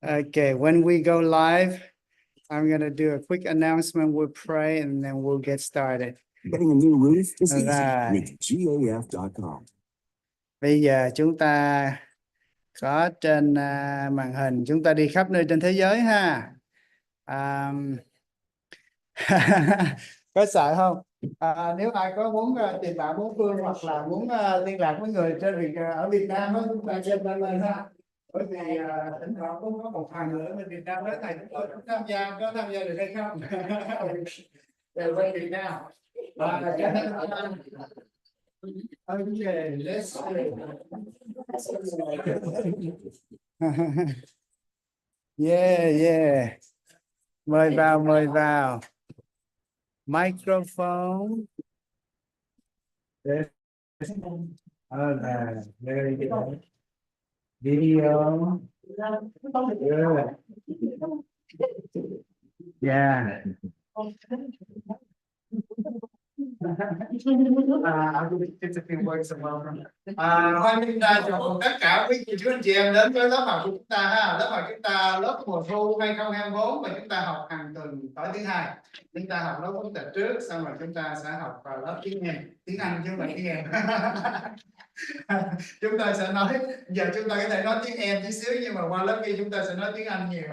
Okay, when we go live, I'm going to do a quick announcement. We'll pray and then we'll get started. Getting a new roof is easy Right. with gaf.com. Bây giờ chúng ta có trên màn hình, chúng ta đi khắp nơi trên thế giới ha. Có sợ không? Nếu ai có muốn tìm bạn bốn phương hoặc là muốn liên lạc với người trên ở Việt Nam đó, chúng ta trên lên ha. Bởi vì thỉnh thoảng cũng có một thằng ở bên Việt Nam đó, thầy chúng tôi cũng tham gia được hay không? Đều bên Việt Nam. Okay, let's yeah. Mời vào. Microphone. Very good. Video. Good. Yeah. It's a few words of welcome. Hoan nghênh chào tất cả quý chú anh chị em đến với lớp học của chúng ta ha. Lớp học chúng ta lớp mùa thu 2024 và chúng ta học hàng tuần tối thứ hai. Chúng ta học lớp quốc tịch trước, xong rồi chúng ta sẽ học lớp tiếng Anh chứ không phải tiếng em. Chúng ta sẽ nói, giờ chúng ta có thể nói tiếng em tí xíu nhưng mà qua lớp kia chúng ta sẽ nói tiếng Anh nhiều.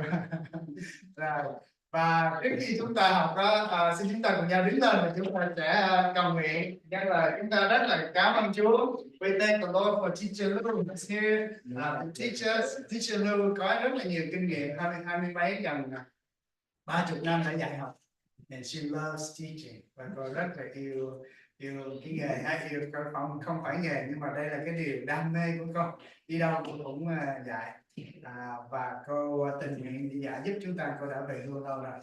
Rồi. Và trước khi chúng ta học đó, xin chúng ta cùng nhau đứng lên và chúng ta sẽ cầu nguyện. Chắc là chúng ta rất là cảm ơn Chúa. We thank the Lord for teacher Lưu is here. Teacher Lưu có rất là nhiều kinh nghiệm, hai mươi mấy gần 30 năm đã dạy học. And she loves teaching. Và cô rất là yêu cái nghề, yêu không phải nghề nhưng mà đây là cái điều đam mê của cô. Đi đâu cũng dạy. Và cô tình nguyện đi dạy giúp chúng ta. Cô đã về hưu lâu rồi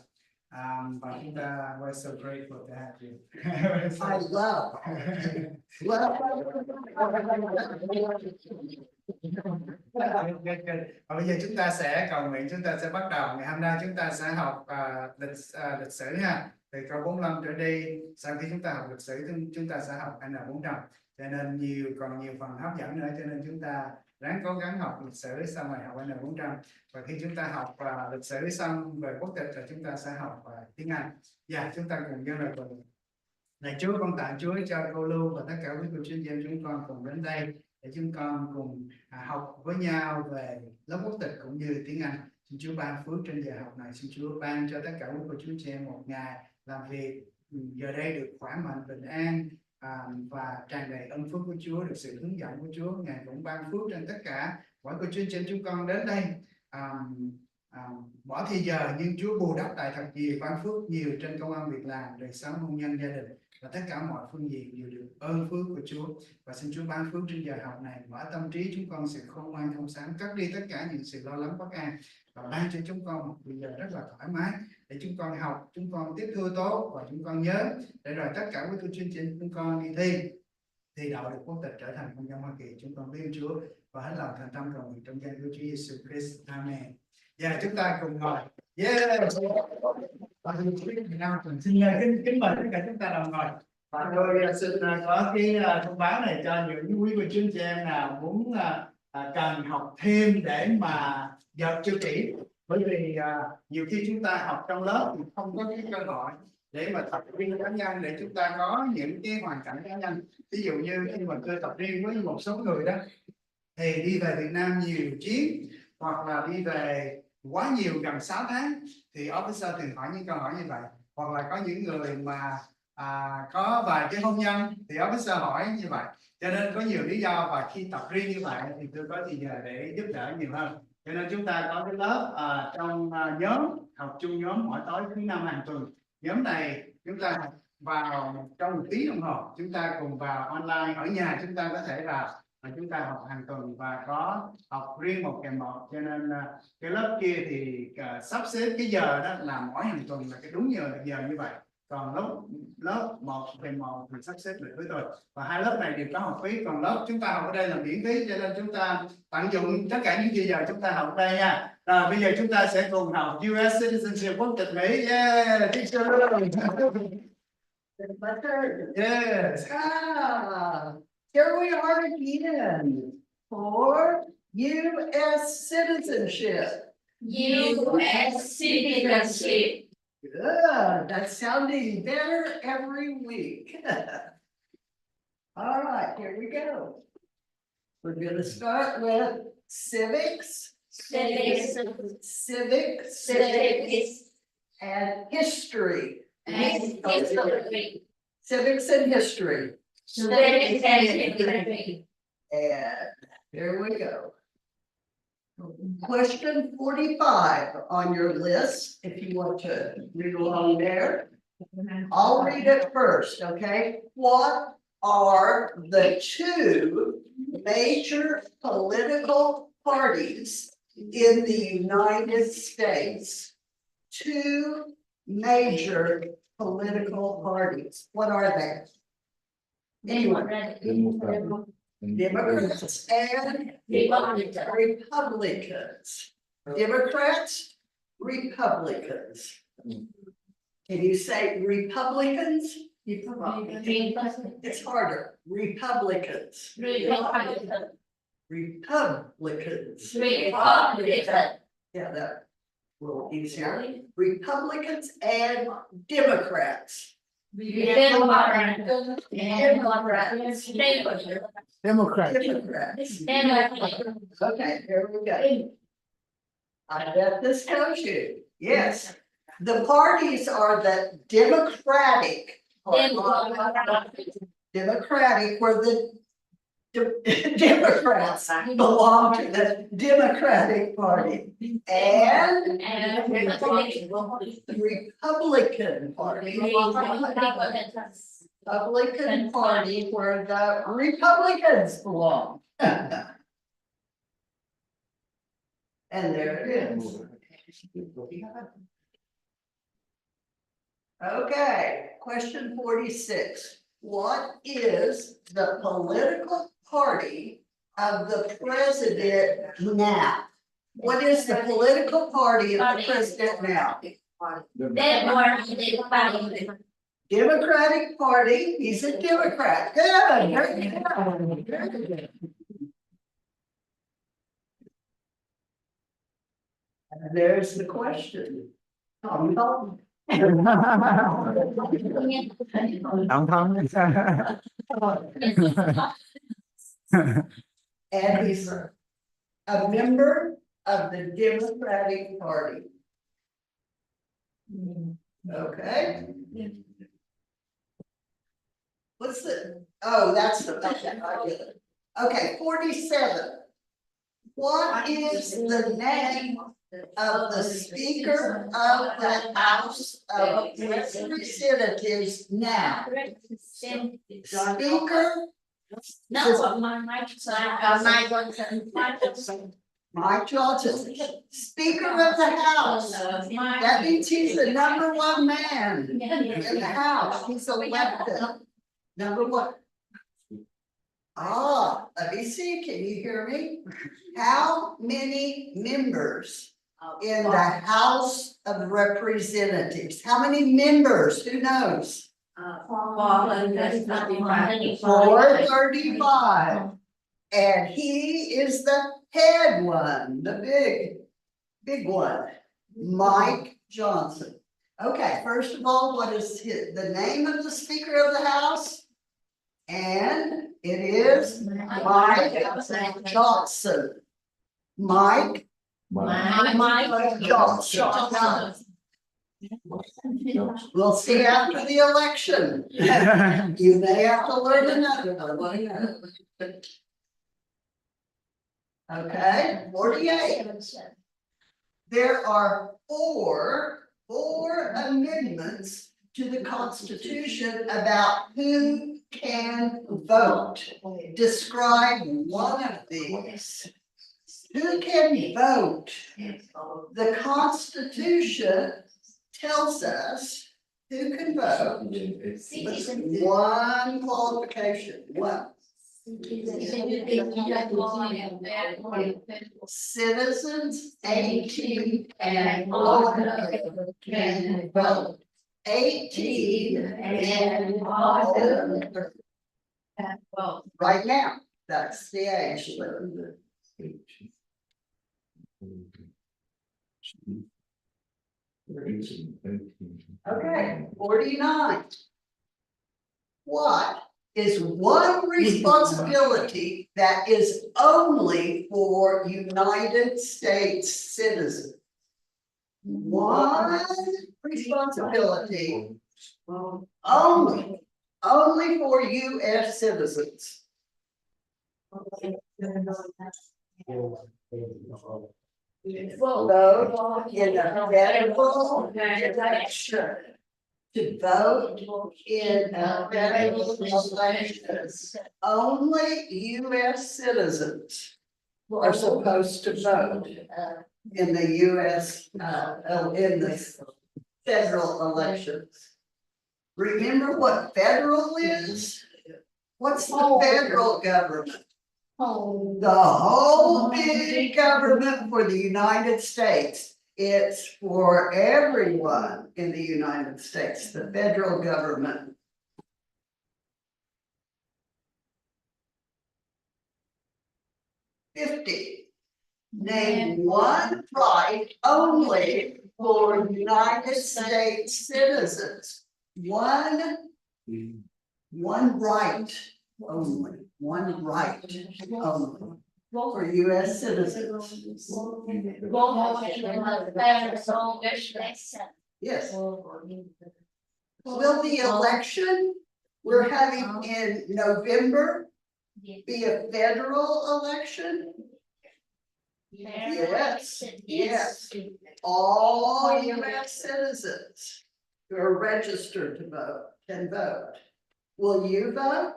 và chúng ta we're so grateful to have you. I love. Và bây giờ chúng ta sẽ cầu nguyện, chúng ta sẽ bắt đầu. Ngày hôm nay chúng ta sẽ học lịch sử ha, từ câu 45 trở đi. Sau khi chúng ta học lịch sử chúng ta sẽ học N400, cho nên còn nhiều phần hấp dẫn nữa, cho nên chúng ta ráng cố gắng học lịch sử xong rồi học N400. Và khi chúng ta học lịch sử xong về quốc tịch rồi chúng ta sẽ học tiếng Anh. Chúng ta cùng nhau là này Chúa, con tạ Chúa cho cô Lưu và tất cả quý cô chú anh em chúng con cùng đến đây để chúng con cùng học với nhau về lớp quốc tịch cũng như tiếng Anh. Xin Chúa ban phước trên giờ học này. Xin Chúa ban cho tất cả quý cô chú anh em một ngày làm việc giờ đây được khỏe mạnh, bình an và tràn đầy ân phước của Chúa, được sự hướng dẫn của Chúa. Ngài cũng ban phước trên tất cả mỗi cô chú anh em chúng con đến đây bỏ thì giờ, nhưng Chúa bù đắp lại thật nhiều, ban phước nhiều trên công ăn việc làm, đời sống hôn nhân gia đình và tất cả mọi phương diện đều được ơn phước của Chúa. Và xin Chúa ban phước trên giờ học này, mở tâm trí chúng con sự khôn ngoan thông sáng, cắt đi tất cả những sự lo lắng bất an và ban cho chúng con một bây giờ rất là thoải mái để chúng con học, chúng con tiếp thu tốt và chúng con nhớ, để rồi tất cả các chương trình chúng con đi thi đậu được quốc tịch trở thành công dân Hoa Kỳ. Chúng con biết Chúa và hết lòng thành tâm cầu nguyện trong danh của Chúa Giêsu Christ. Amen. Chúng ta cùng ngồi. Xin kính mời tất cả chúng ta đồng ngồi. Và tôi xin có cái thông báo này cho những quý vị chú anh chị em nào muốn cần học thêm để mà dợt chưa kỹ. Bởi vì nhiều khi chúng ta học trong lớp thì không có cái cơ hội để mà tập riêng cá nhân, để chúng ta có những cái hoàn cảnh cá nhân. Ví dụ như khi mà tôi tập riêng với một số người đó thì đi về Việt Nam nhiều chuyến hoặc là đi về quá nhiều, gần 6 tháng, thì officer thường hỏi những câu hỏi như vậy. Hoặc là có những người mà có vài cái hôn nhân thì officer hỏi như vậy. Cho nên có nhiều lý do, và khi tập riêng như vậy thì tôi có thì giờ để giúp đỡ nhiều hơn. Cho nên chúng ta có cái lớp trong nhóm, học chung nhóm mỗi tối thứ 5 hàng tuần. Nhóm này chúng ta vào trong 1 tiếng đồng hồ, chúng ta cùng vào online ở nhà, chúng ta có thể vào và chúng ta học hàng tuần và có học riêng một kèm một. Cho nên cái lớp kia thì sắp xếp cái giờ đó là mỗi hàng tuần là cái đúng giờ như vậy. Còn lớp 1 kèm 1 thì sắp xếp được với tôi. Và hai lớp này đều có học phí, còn lớp chúng ta học ở đây là miễn phí, cho nên chúng ta tận dụng tất cả những giờ chúng ta học ở đây nha. Rồi bây giờ chúng ta sẽ cùng học US Citizenship, quốc tịch Mỹ. Teacher Lưu. Yes. Here we are again for U.S. citizenship. U.S. citizenship. Good. That's sounding better every week. All right, here we go. We're going to start with civics. Civics. Civics. And history. History. Civics and history. Civics and history. And here we go. Question 45 on your list, if you want to read along there. I'll read it first, okay? What are the two major political parties in the United States? Two major political parties. What are they? Democrats and Republicans. Democrats, Republicans. Can you say Republicans? It's harder. Republicans. Republicans. Yeah, that a little easier. Republicans and Democrats. Democrat. Democrats. Okay, here we go. I bet this tells you. Yes. The parties are the Democratic. Democratic, where the Democrats belong to the Democratic Party. And Republican Party. Republican Party where the Republicans belong. And there it is. Okay, question 46. What is the political party of the president now? What is the political party of the president now? Democratic Party, he's a Democrat. Good. Very good. And there's the question. Ông Thông. And he's a member of the Democratic Party. Okay. What's the, oh, that's the, okay, I get it. Okay, 47. What is the name of the Speaker of the House of Representatives now? Speaker? Mike Johnson, Speaker of the House. That means he's the #1 man in the House. He's elected. #1. Ah, let me see. Can you hear me? How many members in the House of Representatives? How many members? Who knows? 435. And he is the head one, the big one, Mike Johnson. Okay, first of all, what is the name of the Speaker of the House? And it is Mike Johnson. Mike Johnson. We'll see after the election. You may have to learn another one. Okay, 48. There are four amendments to the Constitution about who can vote. Describe one of these. Who can vote? The Constitution tells us who can vote. With one qualification. One. Citizens 18 and older can vote. 18 and older. Right now, that's the age limit. Okay, 49. What is one responsibility that is only for United States citizens? One responsibility only for US citizens. Vote in a federal election. To vote in a federal election. Only US citizens are supposed to vote in the US, in the federal elections. Remember what federal is? What's the federal government? The whole big government for the United States. It's for everyone in the United States, the federal government. Name one right only for United States citizens. One right only, one right only for US citizens. Yes. Will the election we're having in November be a federal election? Yes. All US citizens who are registered to vote can vote. Will you vote?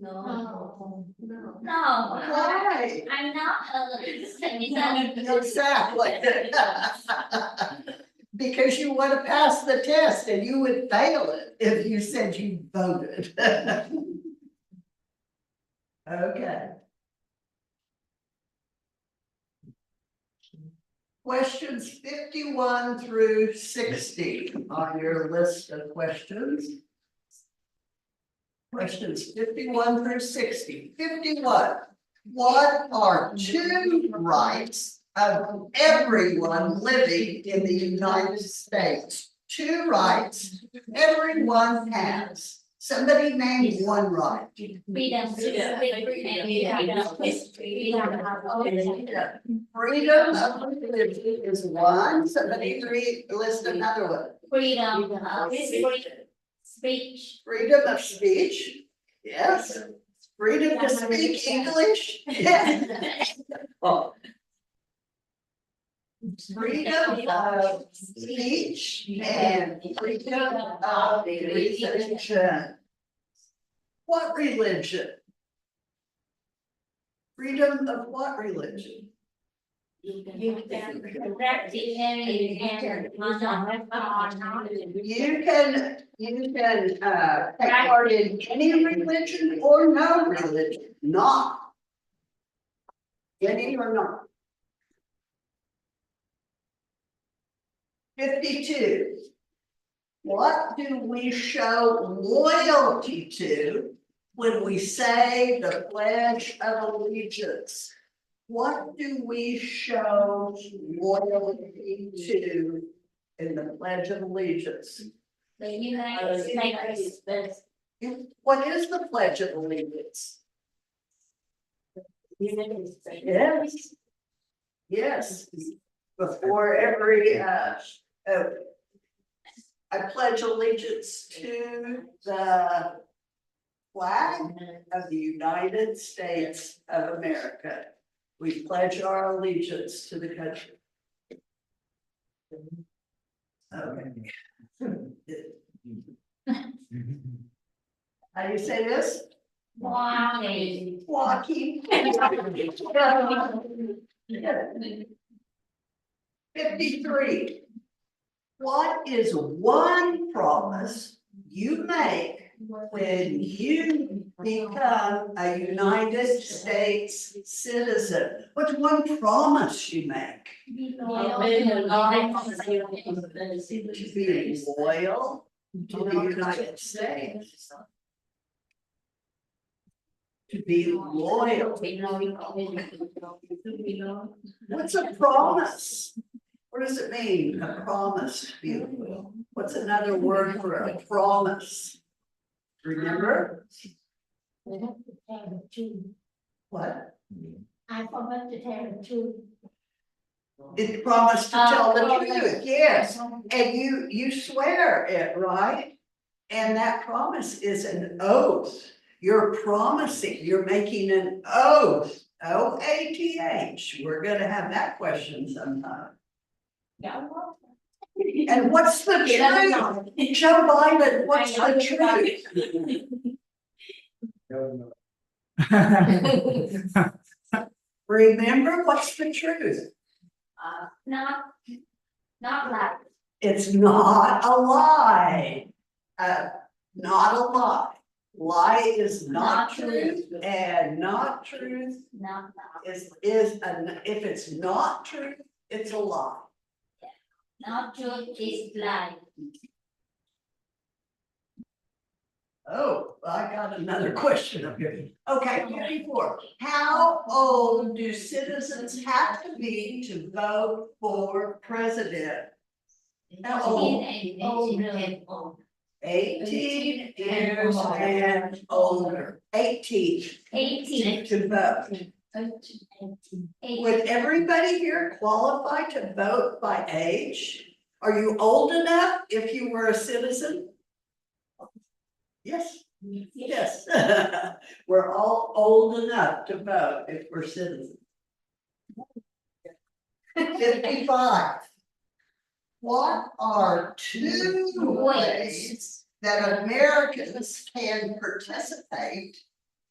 No. Why? I'm not a citizen. Exactly. Because you want to pass the test and you would fail it if you said you voted. Okay. Questions 51 through 60 on your list of questions. Questions 51 through 60. 51. What are two rights of everyone living in the United States? Two rights everyone has. Somebody name one right. Freedom Freedom of religion is one. Somebody list another one. Freedom of speech. Freedom of speech. Yes. Freedom to speak English. Yes. Oh. Freedom of speech and freedom of religion. What religion? Freedom of what religion? You can practice any You can take part in any religion or no religion, not any or not. 52. What do we show loyalty to when we say the Pledge of Allegiance? What do we show loyalty to in the Pledge of Allegiance? The United States. What is the Pledge of Allegiance? Yes. Yes. Before every I pledge allegiance to the flag of the United States of America. We pledge our allegiance to the country. Okay. How do you say this? Walking. Walking. 53. What is one promise you make when you become a United States citizen? What's one promise you make? To be loyal to the United States. To be loyal. Be loyal. What's a promise? What does it mean, a promise to be loyal? What's another word for a promise? Remember? What? I forgot to tell the truth. It promised to tell the promise. truth, yes, and you swear it, right? And that promise is an oath. You're promising, you're making an oath, O-A-T-H. We're gonna have that question sometime. And what's the truth? Joe Biden, what's the truth? Remember, what's the truth? Not like. It's not a lie. Not a lie. Lie is not Not truth, and not truth Not is if it's not truth, it's a lie. Not truth is lie. Oh, I got another question up here. Okay, 44. How old do citizens have to be to vote for president? How old? 18 years and older. 18 to vote. Would everybody here qualify to vote by age? Are you old enough if you were a citizen? Yes. Yes. We're all old enough to vote if we're citizens. 55. What are two ways that Americans can participate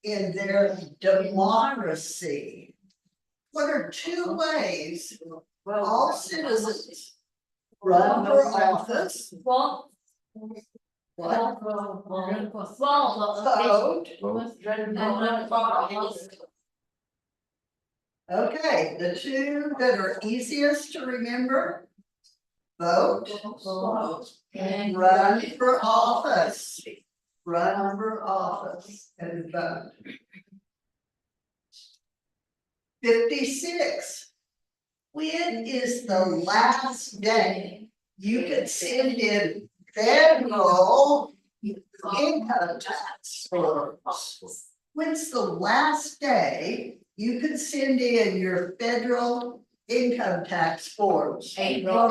in their democracy? What are two ways all citizens run for office? Vote. What? Vote. Vote. Okay, the two that are easiest to remember. Vote. And run for office. Run for office and vote. 56. When is the last day you can send in federal income tax forms? When's the last day you can send in your federal income tax forms? April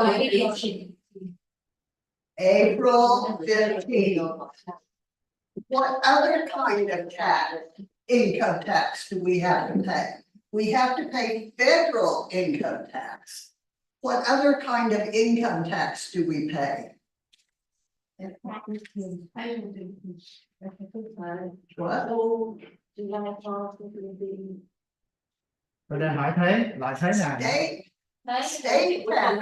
15th. What other kind of income tax do we have to pay? We have to pay federal income tax. What other kind of income tax do we pay? What? Tôi đang hỏi thế, loại thế nào? State tax.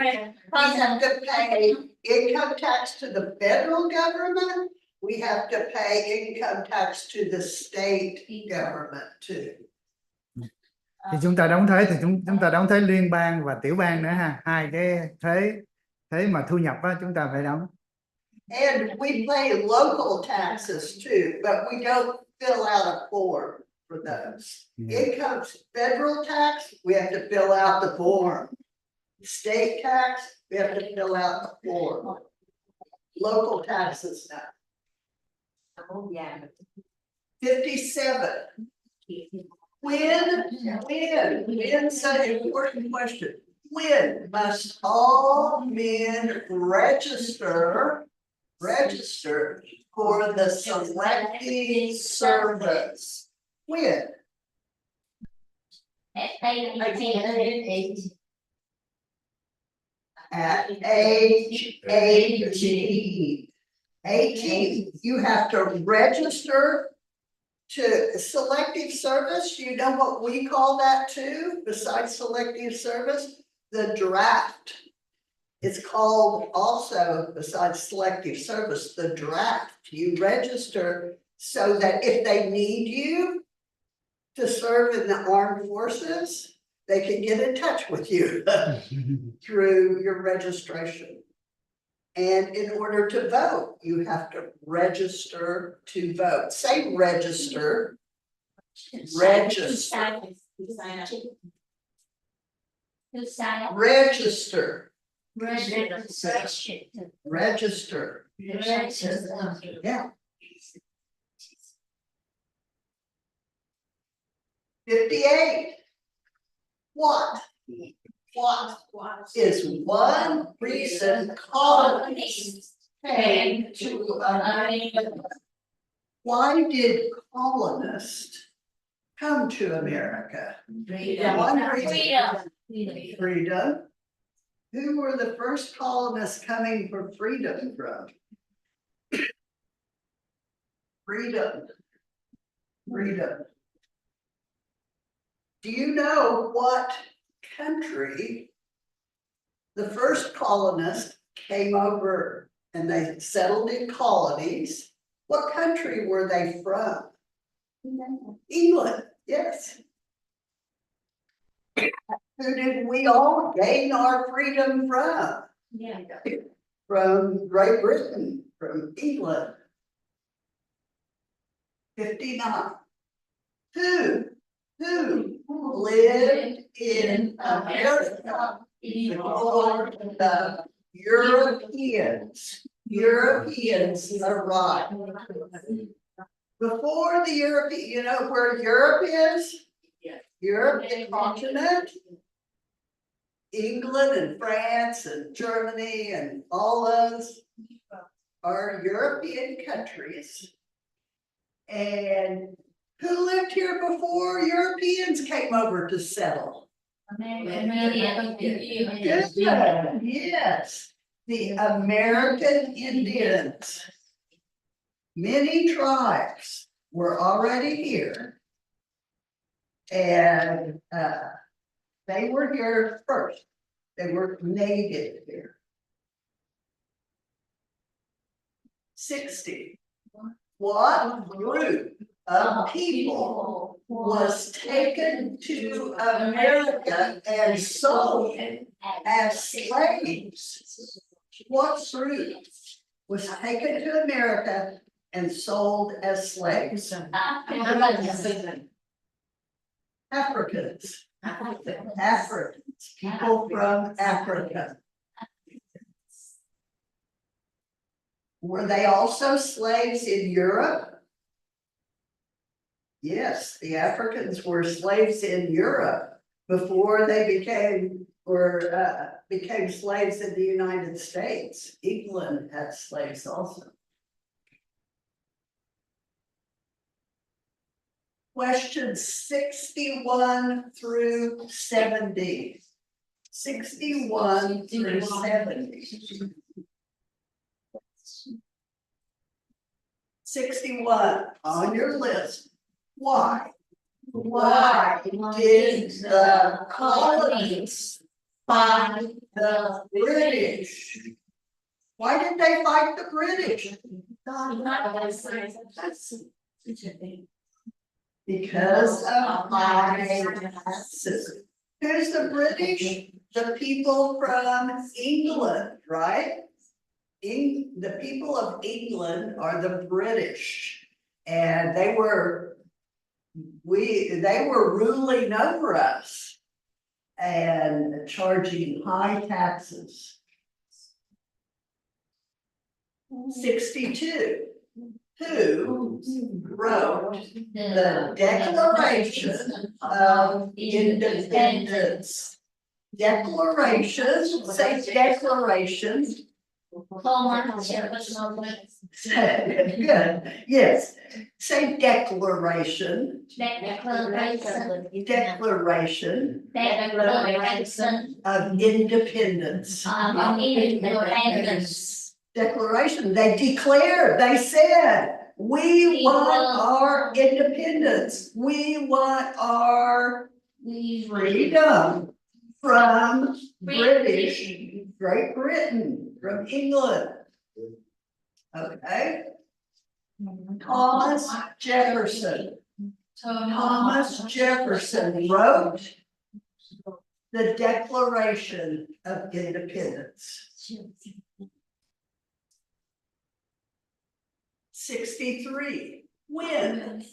We have to pay income tax to the federal government. We have to pay income tax to the state government too. Thì chúng ta đóng thuế thì chúng ta đóng thuế liên bang và tiểu bang nữa ha, hai cái thuế mà thu nhập á, chúng ta phải đóng. And we pay local taxes too, but we don't fill out a form for those. Income federal tax, we have to fill out the form. State tax, we have to fill out the form. Local taxes now. 57. When's an important question. When must all men register for the selective service? When? At age 18. 18, you have to register to selective service. You know what we call that too, besides selective service? The draft. It's called also, besides selective service, the draft. You register so that if they need you to serve in the armed forces, they can get in touch with you through your registration. And in order to vote, you have to register to vote. Say register. Register. Register. Register. Yeah. 58. What is one reason colonies came to America? Why did colonists come to America? One reason. Freedom. Who were the first colonists coming for freedom from? Freedom. Do you know what country the first colonists came over and they settled in colonies? What country were they from? England, yes. Who did we all gain our freedom from? From Great Britain, from England. 59. Who lived in America before the Europeans arrived? Before the European, you know where Europe is? Europe, the continent. England and France and Germany and all those are European countries. And who lived here before Europeans came over to settle? Yes, the American Indians. Many tribes were already here. And they were here first. They were native here. 60. What group of people was taken to America and sold as slaves? What group was taken to America and sold as slaves? Africans. People from Africa. Were they also slaves in Europe? Yes, the Africans were slaves in Europe before they became slaves in the United States. England had slaves also. Questions 61 through 70. 61 through 70. 61 on your list. Why? Why did the colonies fight the British? Why did they fight the British? Because of finances. Who's the British? The people from England, right? The people of England are the British, and they were ruling over us and charging high taxes. 62. Who wrote the Declaration of Independence? Declaration, say declaration. Good, yes. Say declaration. Declaration of independence. Declaration, they declared, they said, we want our independence. We want our freedom from British, Great Britain, from England. Okay. Thomas Jefferson. Thomas Jefferson wrote the Declaration of Independence. 63. When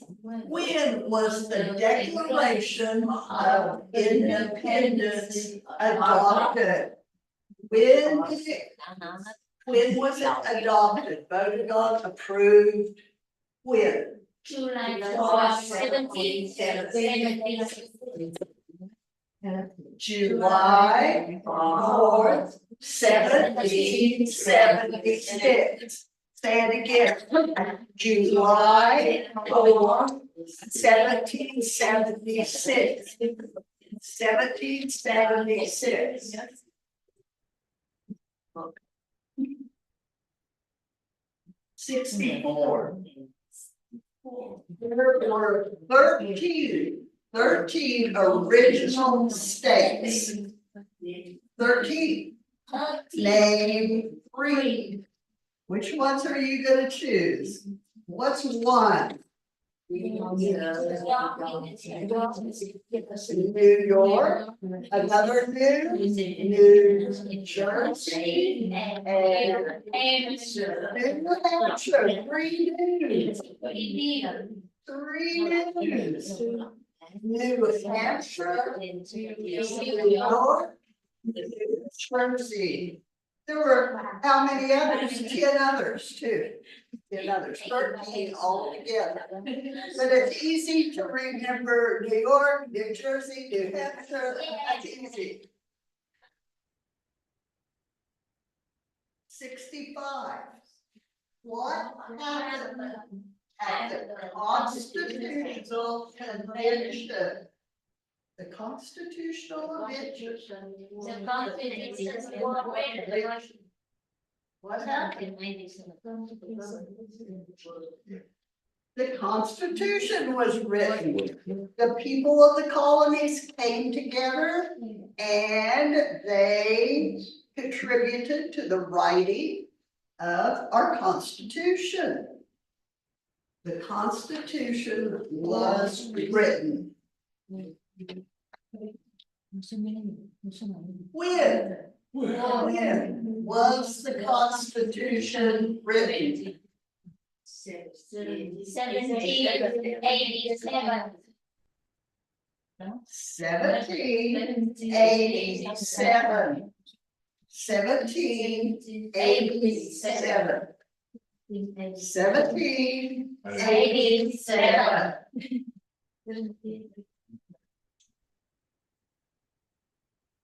was the Declaration of Independence adopted? When was it adopted? Voted on, approved? When? July 4th, 1776. July 4th, 1776. Say it again. July 4th, 1776. 1776. 64. There were 13 original states. 13. Name 3. Which ones are you going to choose? What's one? New York, another New Jersey, and New Hampshire. 3 news. 3 news. New Hampshire, New York, New Jersey. There were how many others? 10 others too. 10 others, 13 altogether. But it's easy to remember New York, New Jersey, New Hampshire. That's easy. 65. What happened at the Constitutional Convention? The Constitutional Convention. The Constitution was What happened? The Constitution was written. The people of the colonies came together and they contributed to the writing of our Constitution. The Constitution was written. When was the Constitution written? 1787. 1787. 1787. 1787.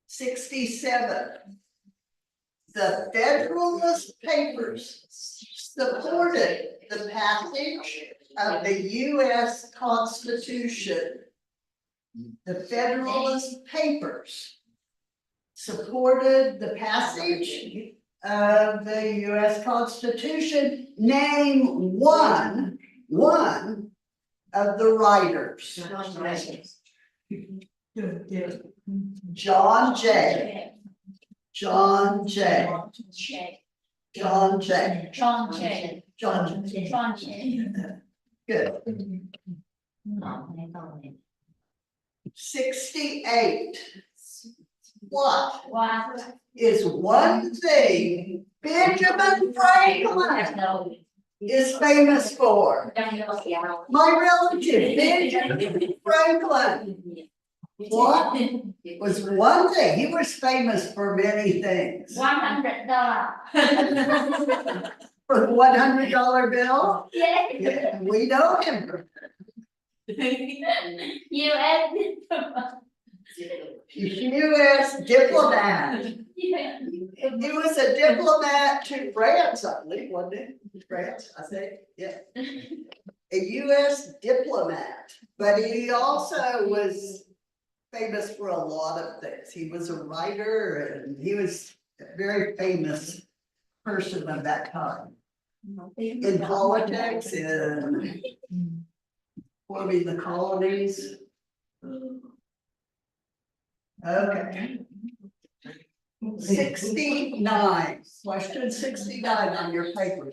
67. The Federalist Papers supported the passage of the U.S. Constitution. The Federalist Papers supported the passage of the U.S. Constitution. Name one of the writers. John Jay. John Jay. John Jay. John Jay. John Jay. John Jay. Good. 68. What is one thing Benjamin Franklin is famous for? My relative, Benjamin Franklin. What was one thing? He was famous for many things. $100. For the $100 bill? Yes. Yeah, we know him. U.S. diplomat. Yeah. He was a diplomat to France, I believe, wasn't it? France, I think, yeah. A U.S. diplomat, but he also was famous for a lot of things. He was a writer and he was a very famous person of that time. In politics, in forming the colonies. Okay. 69, question 69 on your paper.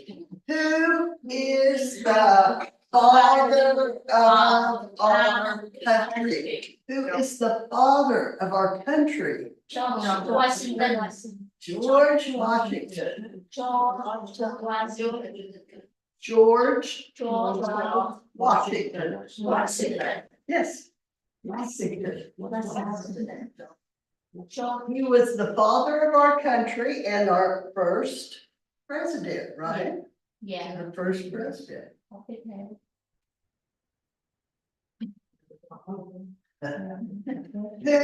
Who is the father of our country? Who is the father of our country? George Washington. George Washington. George Washington. George George Washington. Washington. Yes. Washington. George. He was the father of our country and our first president, right? Yeah. The first president. Yeah,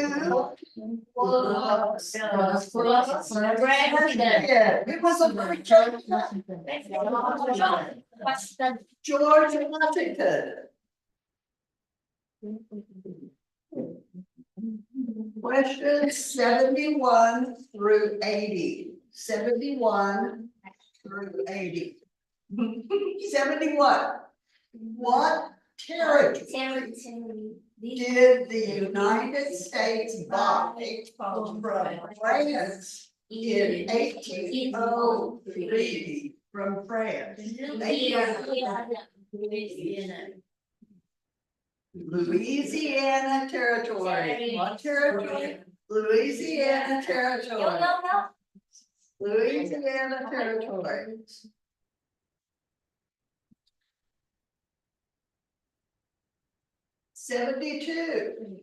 it was a very George Washington. Questions 71 through 80. 71 through 80. 71. What territory did the United States buy from France in 1803 from France? Louisiana Territory. What territory? Louisiana Territory. Louisiana Territory. 72.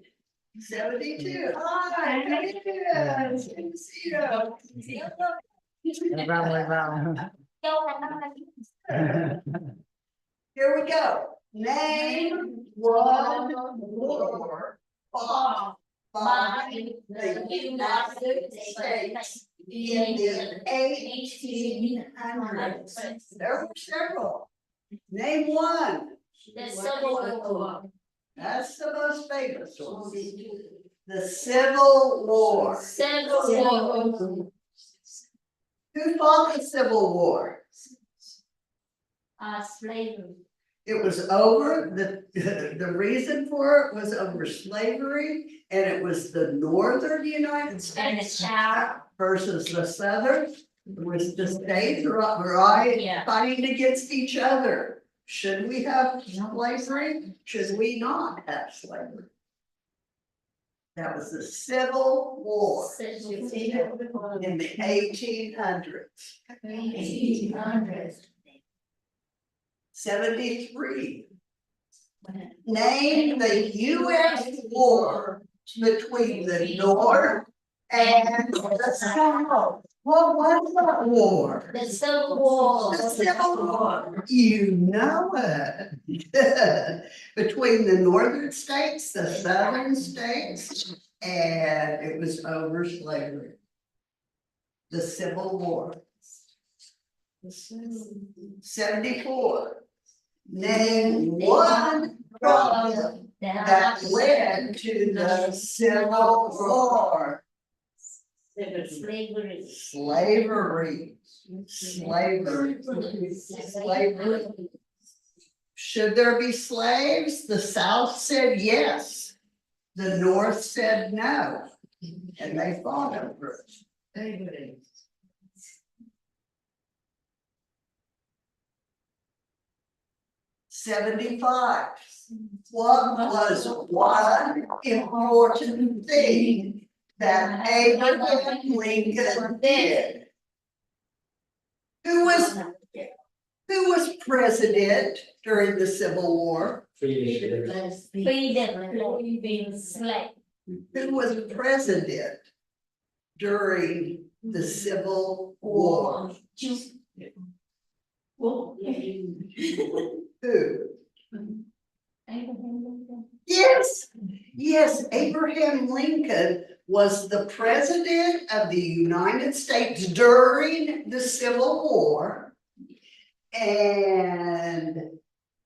72. Hi, how you doing? Good to see you. Here we go. Name one war fought by the United States in the 1800s. There were several. Name one. The Civil War. That's the most famous one. The Civil War. Civil War. Who fought the Civil War? Slavery. It was over, the reason for it was over slavery, and it was the northern United And the States South. versus the southern, which the states right Yeah. fighting against each other. Should we have slavery? Should we not have slavery? That was the Civil War in the 1800s. 1800s. 73. Name the US war between the North and the South. What was that war? The Civil War. The Civil War. You know it. Between the northern states, the southern states, and it was over slavery. The Civil War. 74. Name one problem that led to the Civil War. Slavery. Slavery. Slavery. Slavery. Should there be slaves? The South said yes. The North said no. And they fought over it. 75. What was one important thing that Abraham Lincoln did? Who was president during the Civil War? Freedom. Being slave. Who was president during the Civil War? Who? Yes, yes, Abraham Lincoln was the president of the United States during the Civil War. And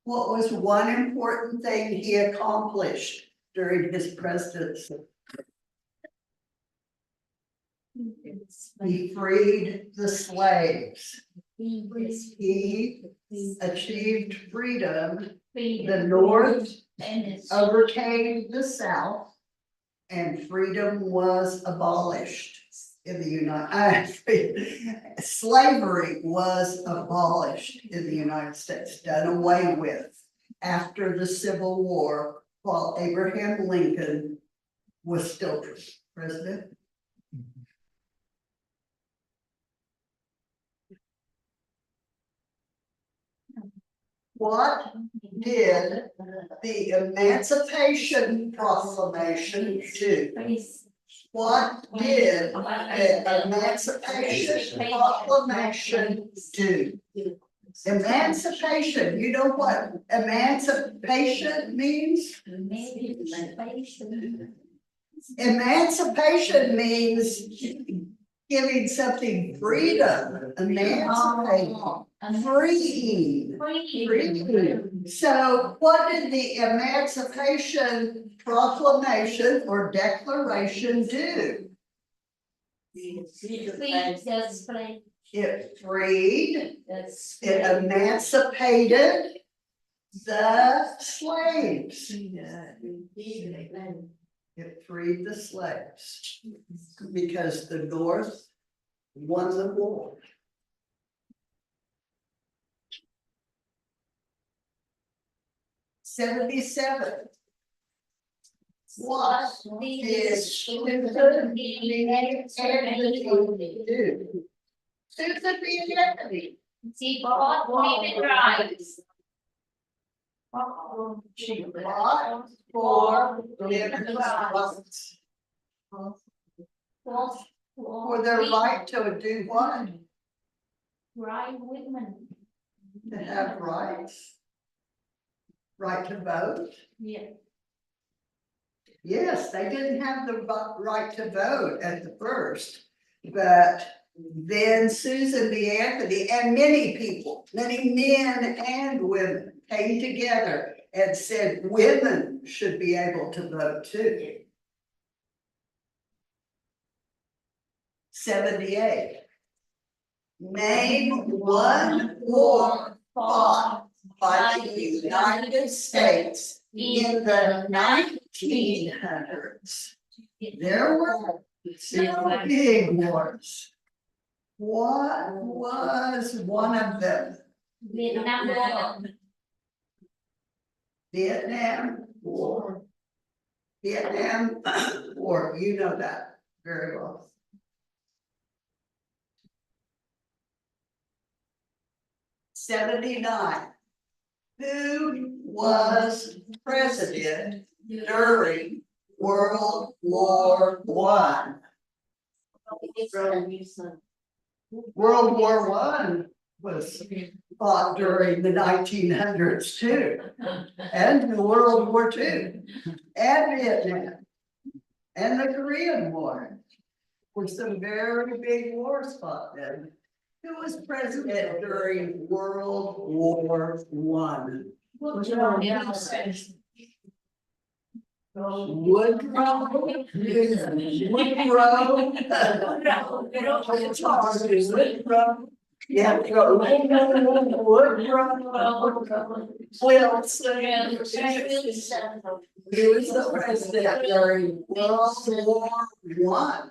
what was one important thing he accomplished during his presidency? He freed the slaves. He achieved freedom. The North overcame the South, and freedom was abolished in the slavery was abolished in the United States, done away with after the Civil War, while Abraham Lincoln was still president. What did the Emancipation Proclamation do? What did the Emancipation Proclamation do? Emancipation, you know what emancipation means? Emancipation means giving something freedom, emancipating, freeing. So what did the Emancipation Proclamation or Declaration do? It freed, it emancipated the slaves. It freed the slaves because the North won the war. '77. What did Susan B. Anthony do? Susan B. Anthony. She bought women rights. She fought for women's rights. For their right to do what? Right women. To have rights. Right to vote. Yeah. Yes, they didn't have the right to vote at the first, but then Susan B. Anthony and many people, many men and women came together and said women should be able to vote too. 78. Name one war fought by the United States in the 1900s. There were several big wars. What was one of them? Vietnam War. Vietnam War. Vietnam War, you know that very well. '79. Who was president during World War I? World War I was fought during the 1900s too, and World War II, and Vietnam, and the Korean War. Were some very big wars fought then. Who was president during World War I? Woodrow. Yeah, Woodrow Wilson. He was the president during World War I.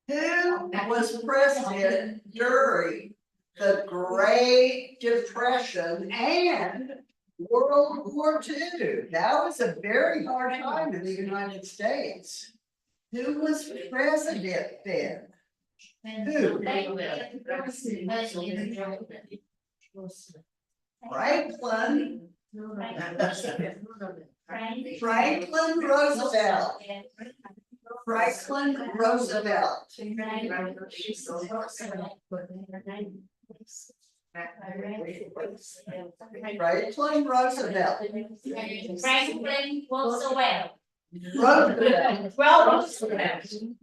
Who was president during the Great Depression and World War II? That was a very hard time in the United States. Who was president then? Who? Franklin. Franklin Roosevelt. Franklin Roosevelt. Franklin Roosevelt. Franklin Roosevelt.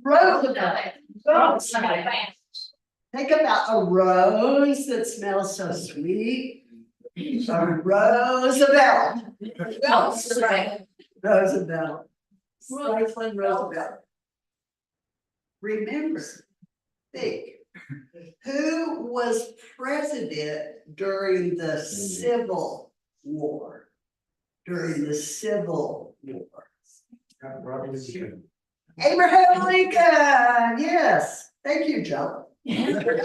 Roosevelt. Think about a rose that smells so sweet. A Roosevelt. Roosevelt. Franklin Roosevelt. Remember, think, who was president during the Civil War? During the Civil War. Abraham Lincoln. Yes. Thank you, Joe. Abraham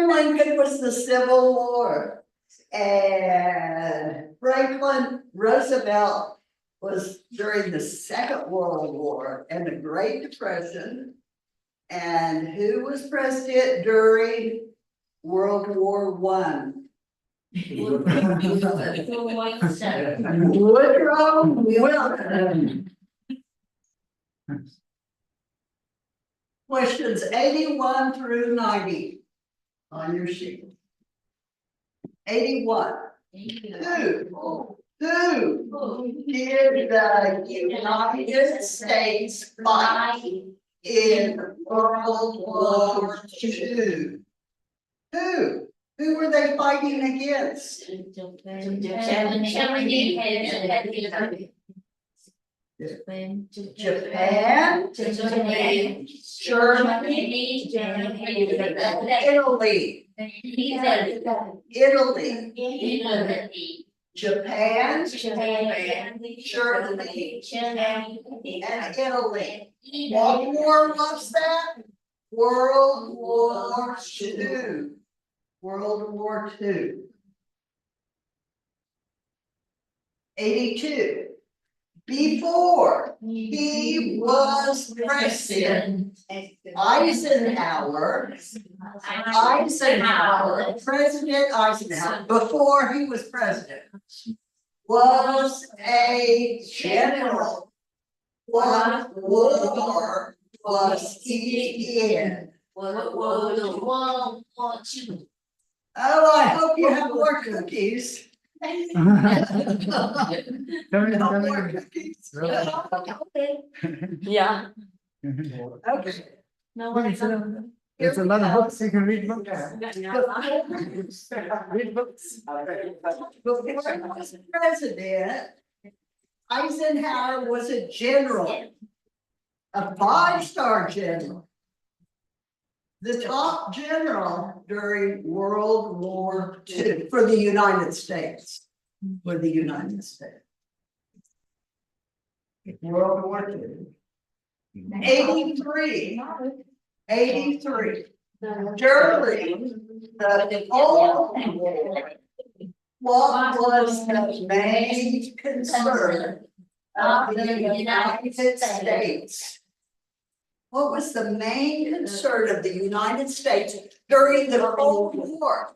Lincoln was the Civil War. And Franklin Roosevelt was during the Second World War and the Great Depression. And who was president during World War One? Wilson. Woodrow Wilson. Questions 81 through 90 on your sheet. 81. Who did the United States fight in World War II? Who were they fighting against? Japan, Germany, Italy, Japan, Germany, and Italy. What war was that? World War II. World War II. 82. Before he was president, Eisenhower, President Eisenhower, before he was president, was a general. What war was he in? World War II. Oh, I hope you have more cookies. No more cookies. Yeah. Okay. No one is. There's a lot of books you can read books. Read books. Before he was president, Eisenhower was a general, a 5-star general. The top general during World War II for the United States. For the United States. World War II. 83. During the Cold War, what was the main concern of the United States? What was the main concern of the United States during the Cold War?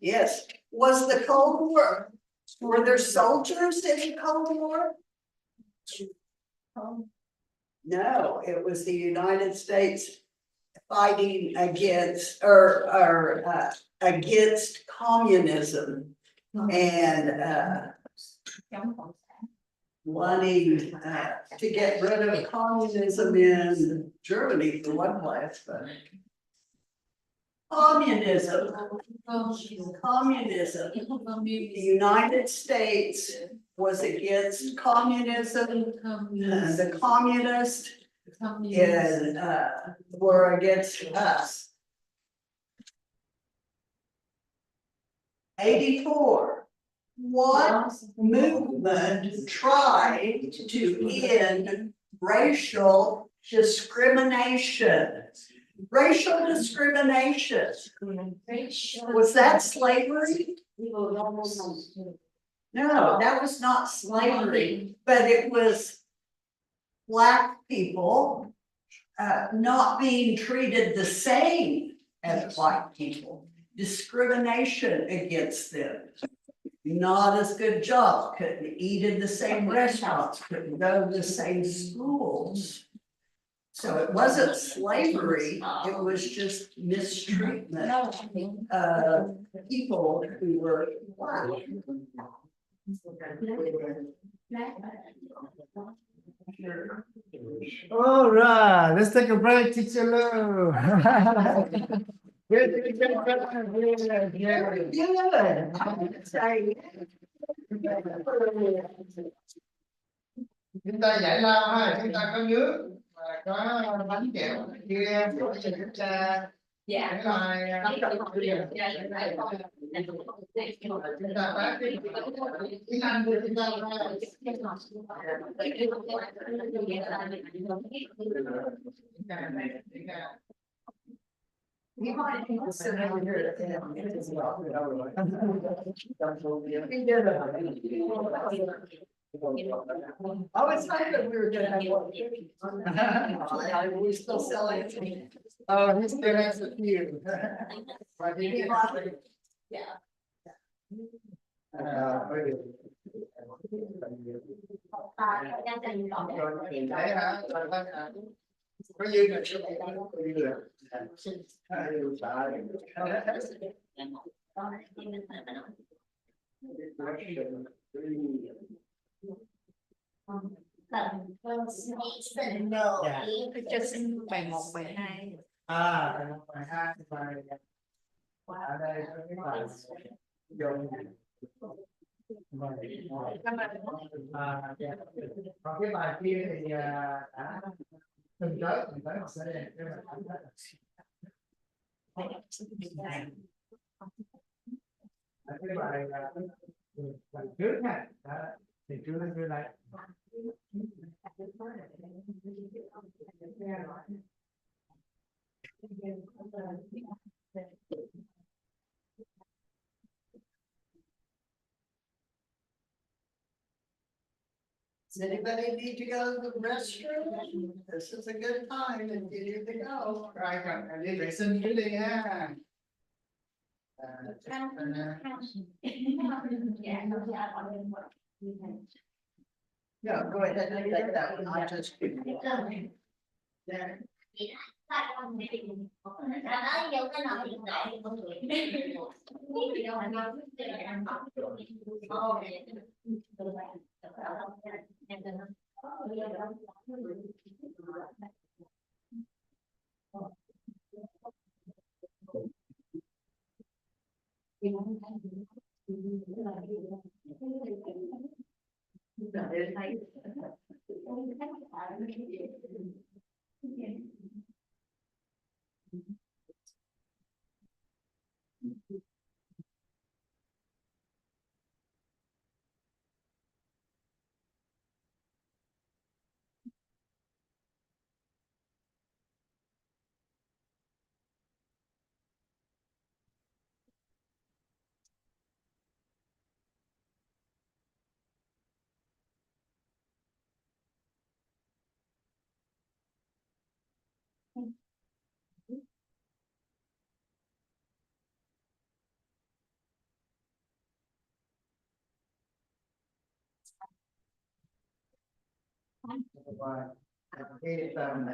Yes, was the Cold War, were there soldiers in the Cold War? No, it was the United States fighting against against communism and wanting to get rid of communism in Germany for one place, but communism. The United States was against communism. The communists were against us. 84. What movement tried to end racial discrimination? Racial discrimination. Was that slavery? No, that was not slavery, but it was Black people not being treated the same as white people. Discrimination against them. Not as good jobs, couldn't eat in the same restaurants, couldn't go to the same schools. So it wasn't slavery, it was just mistreatment of people who were Black. All right, let's take a break, teacher Lou. Good. Chúng ta giải lao ha, chúng ta có nước và có bánh kẹo kia, bây giờ chúng ta chúng ta phát tiếng Anh của chúng ta ra. You might be sitting over here. He did it. I was hoping we were gonna have one. We're still selling it. Oh, he still has a few. But he did. Yeah. Đang dành Rồi thì đấy hả? Có duyên là sẽ có duyên được. Just bài 1, bài 2. Bài 1, bài 2, bài ở đây có cái bài dùng còn cái bài kia thì đã từng tới học sinh cái bài bài trước nha thì chưa đây. Does anybody need to go to the restroom? This is a good time if you need to go. Rồi cần đi vệ sinh trước đi ha. Yeah, go ahead and take that one. I'll just.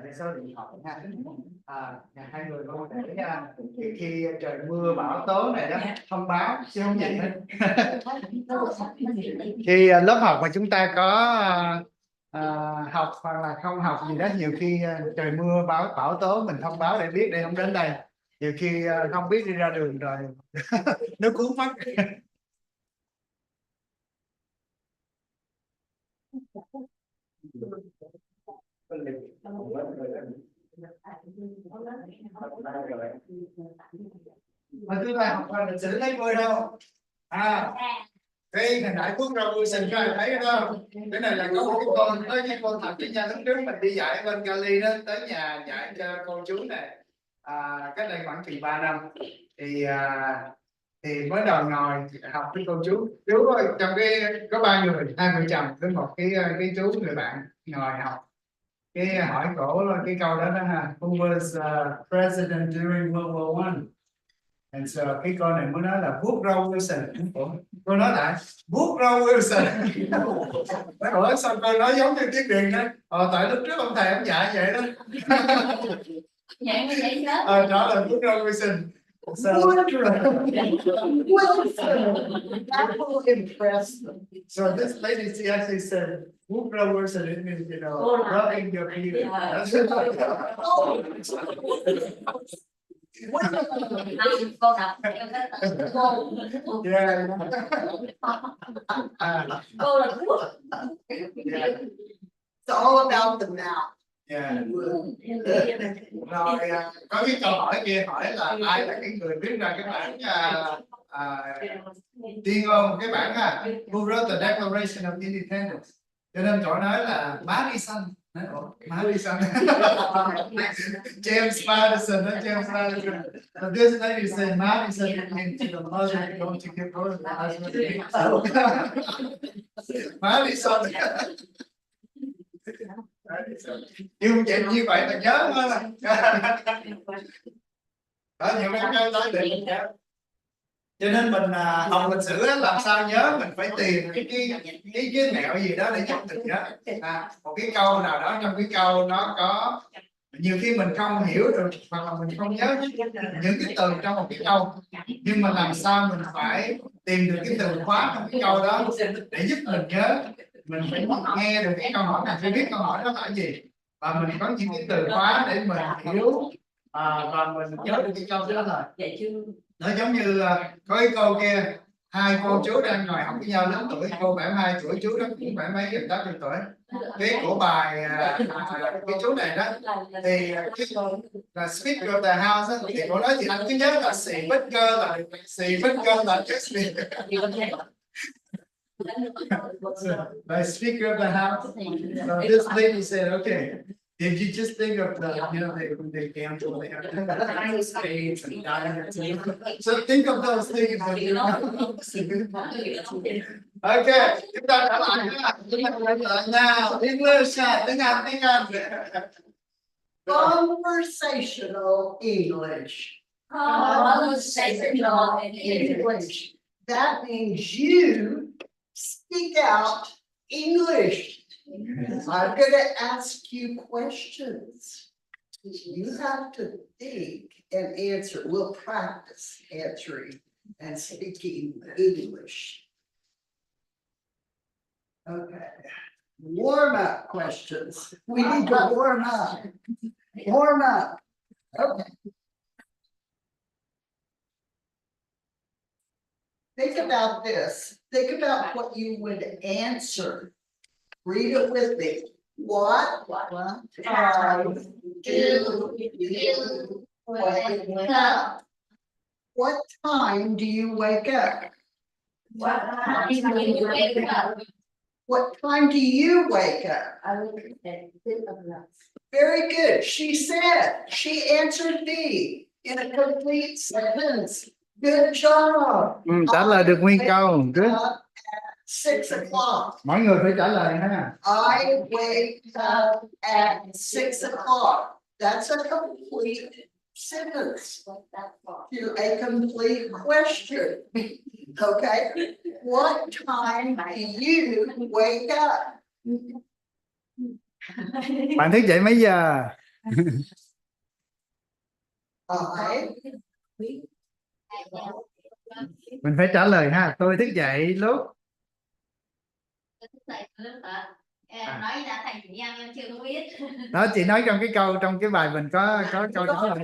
Cái số điện thoại ha. Hai người có thể khi trời mưa bão tố này đó thông báo chứ không gì hết. Khi lớp học mà chúng ta có học hoặc là không học gì đó, nhiều khi trời mưa bão tố mình thông báo để biết để không đến đây, nhiều khi không biết đi ra đường rồi nó cuốn mất. Mà chúng ta học qua lịch sử thấy vui đâu. Cái hình ảnh thuốc rau vui sinh ra thấy không? Cái này là có một cái con tới cái con thật với nha, lúc trước mình đi dạy bên Cali đó, tới nhà dạy cho cô chú này cách đây khoảng chừng 3 năm thì mới đầu ngồi học với cô chú ơi, trong cái có 3 người, 2 vợ chồng với một cái chú người bạn ngồi học, cái hỏi cổ cái câu đó ha, who was president during World War I? And so cái con này mới nói là Woodrow Wilson. Cô nói lại Woodrow Wilson. Nói ủa sao cô nói giống như tiếng Việt đó? Tại lúc trước ông thầy ông dạy vậy đó. Vậy mới vậy chết. Đó là Woodrow Wilson. So, That will impress them. So this lady, she actually said, Woodrow Wilson, it means, you know, rubbing your feet. Cô đọc Yeah. cô là quốc. It's all about the mouth. Yeah. Rồi có cái câu hỏi kia hỏi là ai là cái người viết ra cái bản tuyên ngôn, cái bản who wrote the Declaration of Independence? Cho nên cậu nói là má đi xanh. Nói, "Ủa, má đi xanh." James Madison, đó, James Madison. But this lady said, má đi xanh means the mother going to give birth to the husband. Má đi xanh. Nhưng như vậy là nhớ hơn. Đó, nhiều cái nói để mình nhớ. Cho nên mình học lịch sử á, làm sao nhớ mình phải tìm cái mẹo gì đó để giúp mình nhớ. Một cái câu nào đó trong cái câu nó có, nhiều khi mình không hiểu được hoặc là mình không nhớ những cái từ trong một cái câu, nhưng mà làm sao mình phải tìm được cái từ khóa trong cái câu đó để giúp mình nhớ. Mình phải nghe được cái câu hỏi này, phải biết câu hỏi đó là gì, và mình có những cái từ khóa để mình hiểu và mình nhớ được cái câu đó là. Nó giống như có cái câu kia, hai cô chú đang ngồi học với nhau lớn tuổi, cô 72 tuổi, chú đó cũng 70 mấy, gần 80 tuổi. Cái của bài cái chú này đó thì là speaker of the house đó, thì cô nói thì anh cứ nhớ là speaker là cái gì. By speaker of the house. So this lady said, okay, if you just think of the, you know, the gamble, they have spades and diamonds. So think of those things when you okay, chúng ta trở lại nào. English, tiếng Anh. Conversational English. Conversational English. That means you speak out English. I'm going to ask you questions. You have to think and answer. We'll practice answering and speaking English. Okay. Warm up questions. We need to warm up. Warm up. Okay. Think about this. Think about what you would answer. Read it with me. What time do you wake up? What time do you wake up? What time do you wake up? What time do you wake up? I wake up at 6 o'clock. Very good. She answered me in a complete sentence. Good job. Trả lời được nguyên câu. Good. 6 o'clock. Mọi người phải trả lời ha. I wake up at 6 o'clock. That's a complete sentence to a complete question. Okay. What time do you wake up? Bạn thức dậy mấy giờ? Mình phải trả lời ha. Tôi thức dậy lúc. Nói ra thành chữ em chưa có biết. Đó, chị nói trong cái câu, trong cái bài mình có câu trả lời.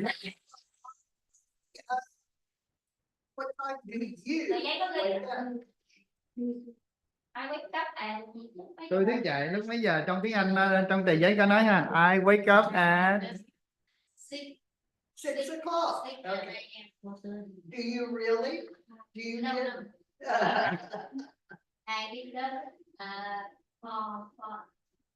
What time do you wake up? I wake up at. Tôi thức dậy lúc mấy giờ? Trong tiếng Anh, trong tờ giấy có nói ha. I wake up at 6 o'clock. Okay. Do you really? Do you No. get? I wake up 5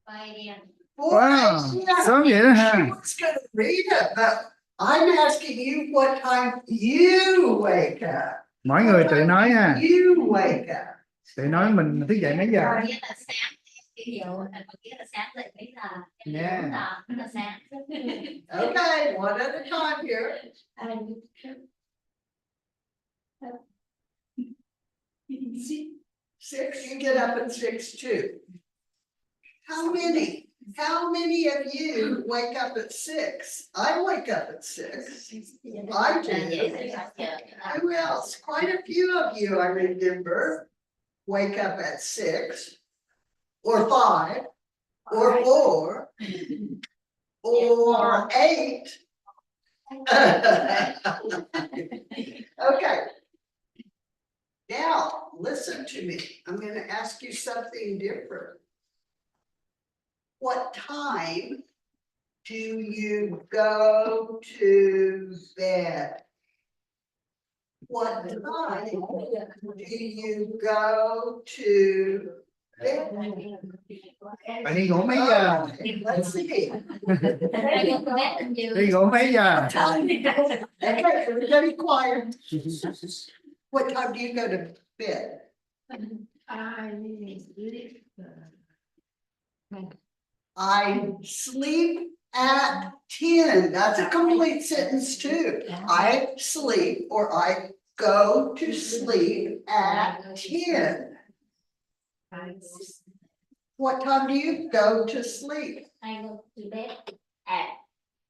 a.m. Wow, sớm vậy đó ha. She was going to read it, but I'm asking you what time you wake up. Mỗi người tự nói ha. You wake up. Tự nói mình thức dậy mấy giờ. Nghĩa là sáng, hiểu là nghĩa là sáng dậy mấy giờ. Yeah. Là sáng. Okay, one at a time here. 6, you get up at 6 too. How many of you wake up at 6? I wake up at 6. I do. Who else? Quite a few of you, I remember, wake up at 6 or 5 or 4 or 8. Okay. Now, listen to me. I'm going to ask you something different. What time do you go to bed? What time do you go to Bạn đi ngủ mấy giờ? Let's see. Đi ngủ mấy giờ? Okay, everybody quiet. What time do you go to bed? I sleep at 10. That's a complete sentence too. I sleep or I go to sleep at 10. What time do you go to sleep? I go to bed at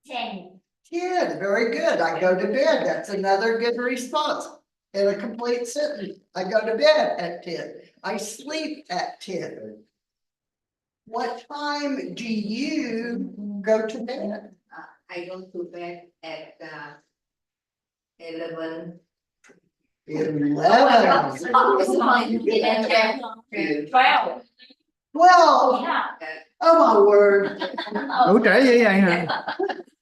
10. 10. Very good. I go to bed. That's another good response. In a complete sentence. I go to bed at 10. I sleep at 10. What time do you go to bed? I go to bed at 11. 11. 12. 12. Oh my word. Ngủ trễ vậy hả?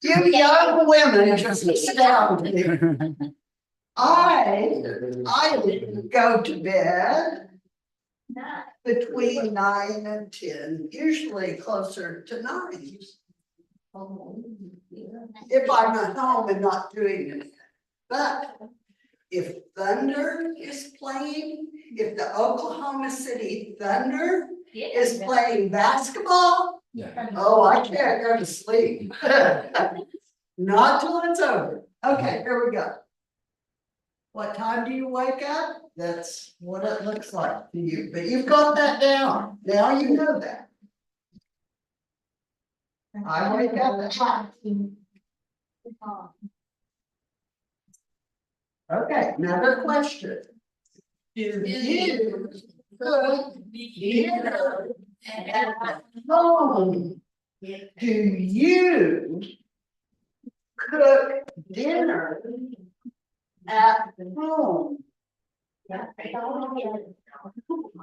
You young women just astound me. I go to bed between 9 and 10, usually closer to 9. If I'm at home and not doing it. But if thunder is playing, if the Oklahoma City Thunder is playing basketball, oh, I can't go to sleep. Not till it's over. Okay, here we go. What time do you wake up? That's what it looks like to you, but you've got that down. Now you know that. I wake up at 5. Okay, another question. Do you cook dinner at home? Do you cook dinner at home?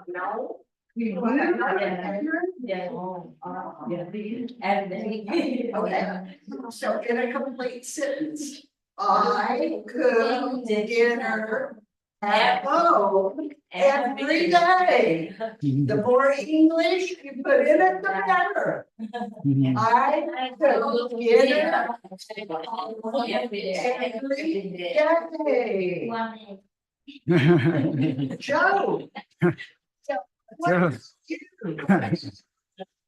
No. You do? Okay, so in a complete sentence, I cook dinner at home every day. The more English you put in it, the better. I cook dinner every day. Joe. What do you do?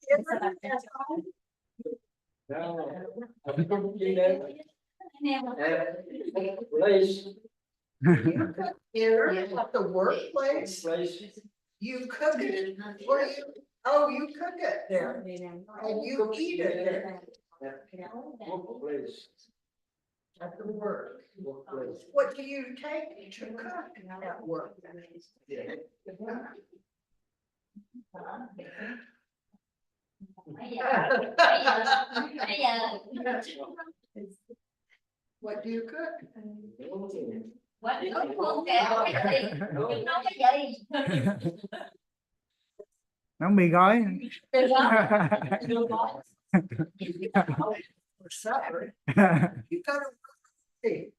Dinner at home? You cook dinner at the workplace? You cook it, or you cook it there, and you eat it there at the work. What do you take to cook at work? What do you cook? What do you cook kẹo cái gì? Chúng nói cái gì? Nấu mì gói. For supper. You gotta eat.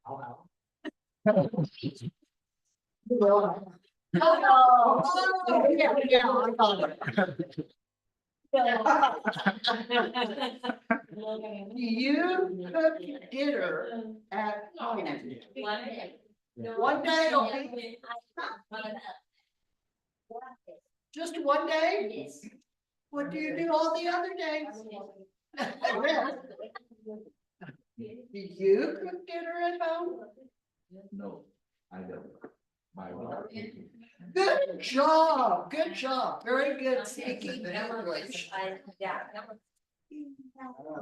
Oh, yeah, I got it. Do you cook dinner at home? One day only? Just one day? Yes. What do you do all the other days? Do you cook dinner at home? No, I don't. My wife. Good job, good job. Very good speaking English.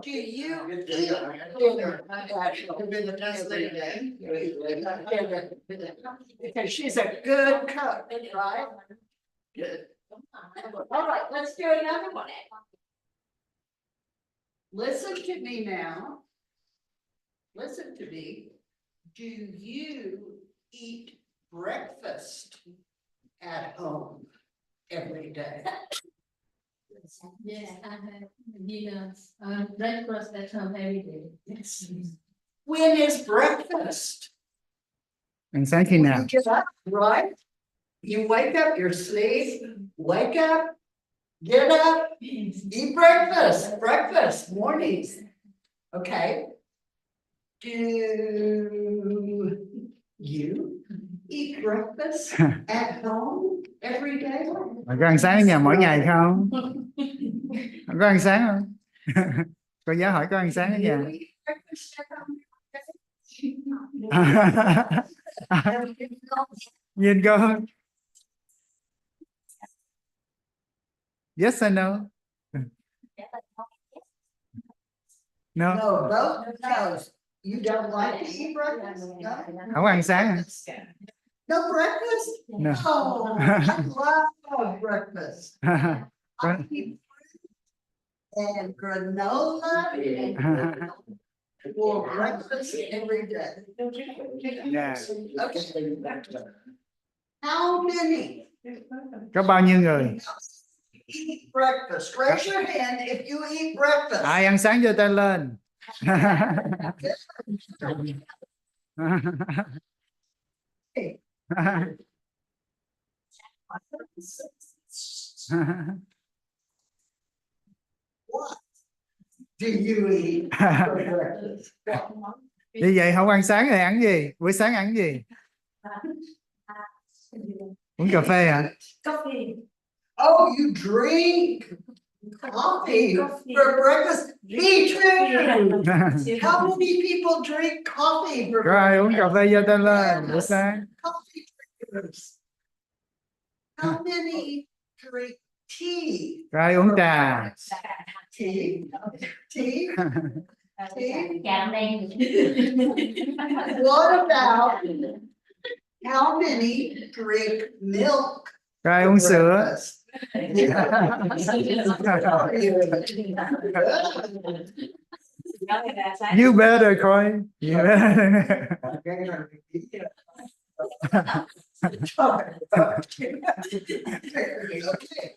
Do you eat dinner at home? Because she's a good cook, right? Good. All right, let's do another one. Listen to me now. Listen to me. Do you eat breakfast at home every day? Yes, I have dinner, breakfast at home every day. Yes. When is breakfast? Ăn sáng khi nào? You get up, right? You wake up, you're asleep, wake up, get up, eat breakfast, mornings. Okay. Do you eat breakfast at home every day? Bạn có ăn sáng ở nhà mỗi ngày không? Bạn có ăn sáng không? Cô giáo hỏi có ăn sáng ở Do nhà. you eat breakfast at home? Nhìn cô. Yes or no? No. No, both no's. You don't like to eat breakfast? No? Không ăn sáng hả? No breakfast? No. Oh, I love breakfast. I eat fruit and granola for breakfast every day. Yeah. Okay. How many Có bao nhiêu người? eat breakfast? Raise your hand if you eat breakfast. Ai ăn sáng giơ tay lên. What do you eat for breakfast? Như vậy không ăn sáng thì ăn gì? Buổi sáng ăn gì? Uống cà phê hả? Oh, you drink coffee for breakfast? Me too. How many people drink coffee for Có ai uống cà breakfast? phê giơ tay lên buổi sáng? Coffee drinkers. How many drink tea? Có ai uống trà? Tea? Tea? Chào đây. What about how many drink milk? Có ai uống sữa? Breakfast? You better Khôi. You better. Okay.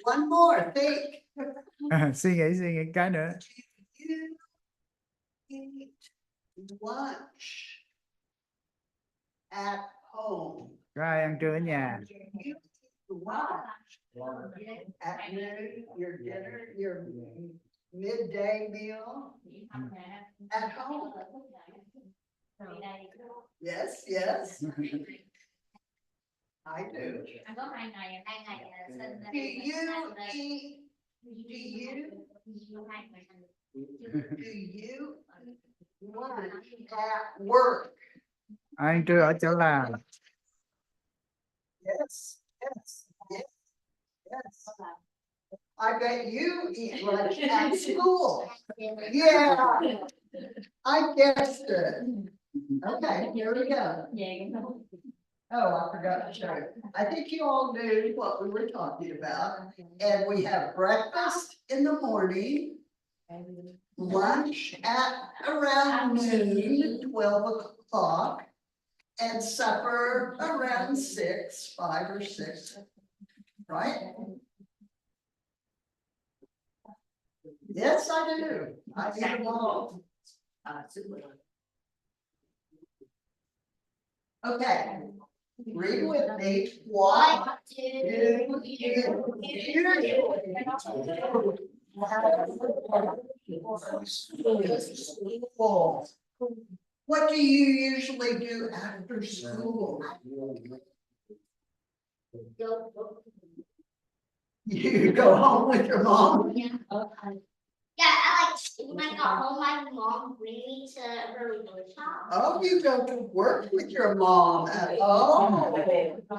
One more, think. Suy nghĩ cái nữa. You eat lunch at home. Có ai ăn trưa ở nhà? You eat lunch at noon, your dinner, your midday meal at home. Yes, yes, I do. Có 2 ngày sinh. Do you eat? Do you lunch at work? Ai ăn trưa ở chỗ làm? Yes, yes, yes, yes. I bet you eat lunch at school. Yeah, I guessed it. Okay, here we go. Oh, I forgot to show you. I think you all knew what we were talking about. And we have breakfast in the morning, lunch at around noon, 12 o'clock, and supper around 6, 5 or 6, right? Yes, I do. I eat them all. Okay, read with me. What do you What do you usually do after school? You go home with your mom? Yeah, I like when I got home, my mom would bring me to her shop. Oh, you go to work with your mom. Oh,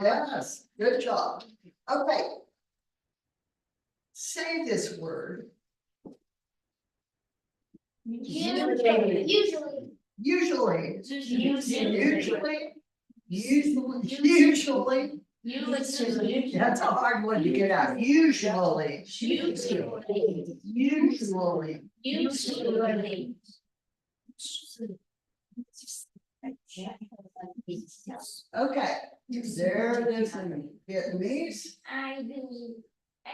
yes, good job. Okay. Say this word. Usually. Usually. That's a hard one to get out. Usually. Okay, there it is in Vietnamese. I do.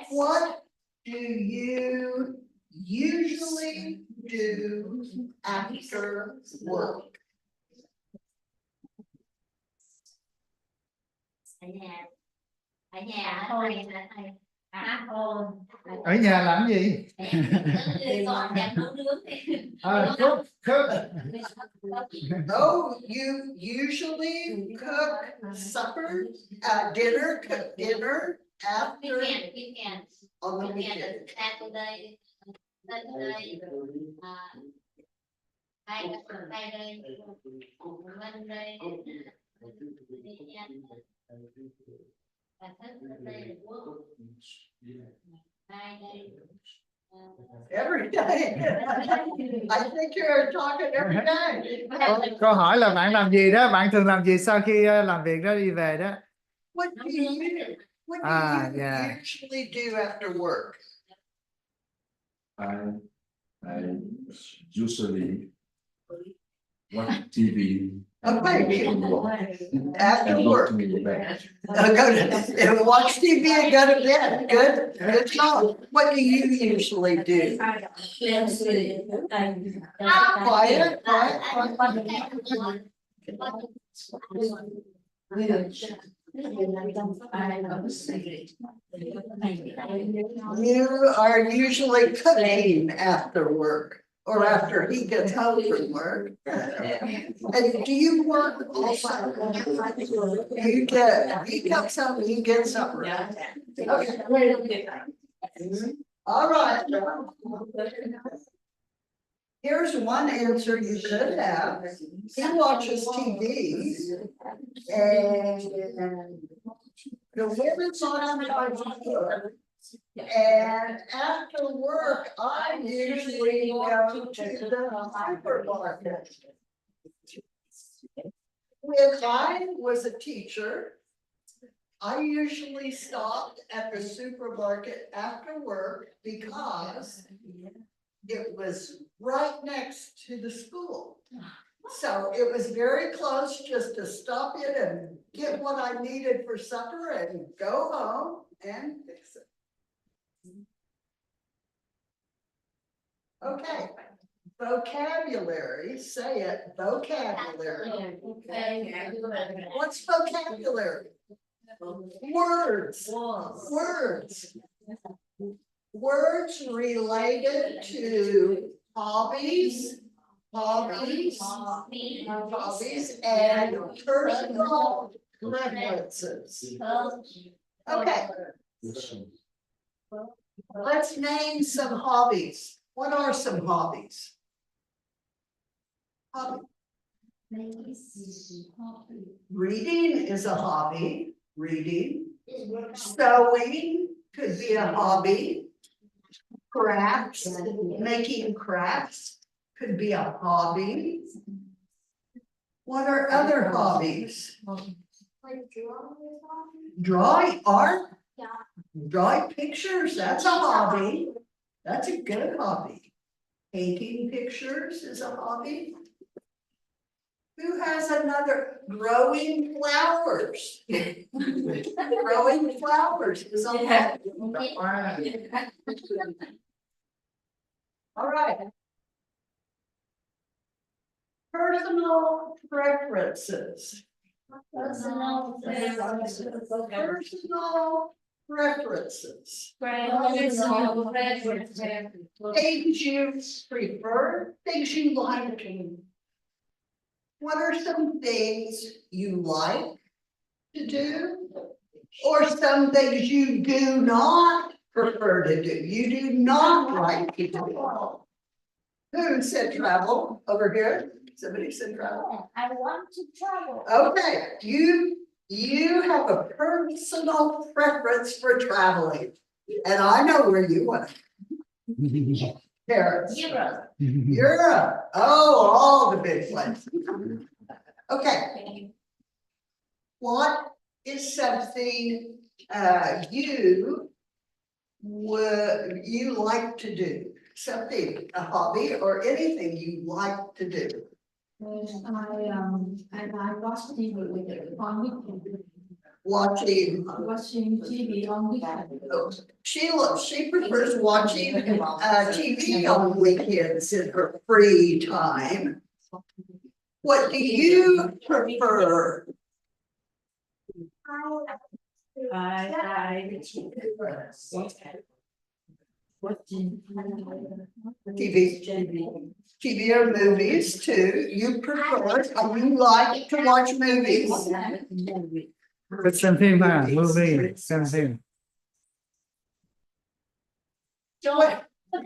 What do you usually do after work? Ở nhà Thôi. thầy À, thôi. Ở nhà làm gì? dọn dẹp nấu nướng thì Cook. Oh, you usually cook supper, dinner, cook dinner after weekend on the weekend weekend. Saturday Sunday Friday Monday weekend Saturday work Friday Every day. I think you're talking every day. Câu hỏi là bạn làm gì đó? Bạn thường làm gì sau khi làm việc đó đi về đó? What do you Yeah. usually do after work? I usually watch TV Okay, and after go work. to bed. Go to and watch TV and go to bed. Good job. What do you usually do? Quiet. You are usually cooking after work or after he gets home from work. And do you work also? He comes home, he gets supper. Okay. All right. Here's one answer you could have. He watches TV and the women's on the and after work, I usually go to the supermarket. When I was a teacher, I usually stopped at the supermarket after work because it was right next to the school. So it was very close just to stop in and get what I needed for supper and go home and fix it. Okay, vocabulary, say it, vocabulary. What's vocabulary? Words. Words related to hobbies and personal preferences. Okay, let's name some hobbies. What are some hobbies? Reading is a hobby. Reading. Sewing could be a hobby. Crafts, making crafts could be a hobby. What are other hobbies? like drawing. Drawing art? Yeah. Drawing pictures, that's a hobby. That's a good hobby. Painting pictures is a hobby. Who has another? Growing flowers. Growing flowers is a hobby. All right. Personal preferences. Personal preferences. Things you prefer, things you like. What are some things you like to do? Or some things you do not prefer to do? You do not like to do. Who said travel over here? Somebody said travel. I want to travel. Okay, you have a personal preference for traveling. And I know where you want to. Paris. Europe. Oh, all the big places. Okay. What is something you like to do? Something, a hobby or anything you like to do? I watch TV on weekend. Watching TV on weekend. She prefers watching TV on weekends in her free time. What do you prefer TV or movies too. You prefer, you like to watch movies. Thích xem phim ha, movie, xem phim.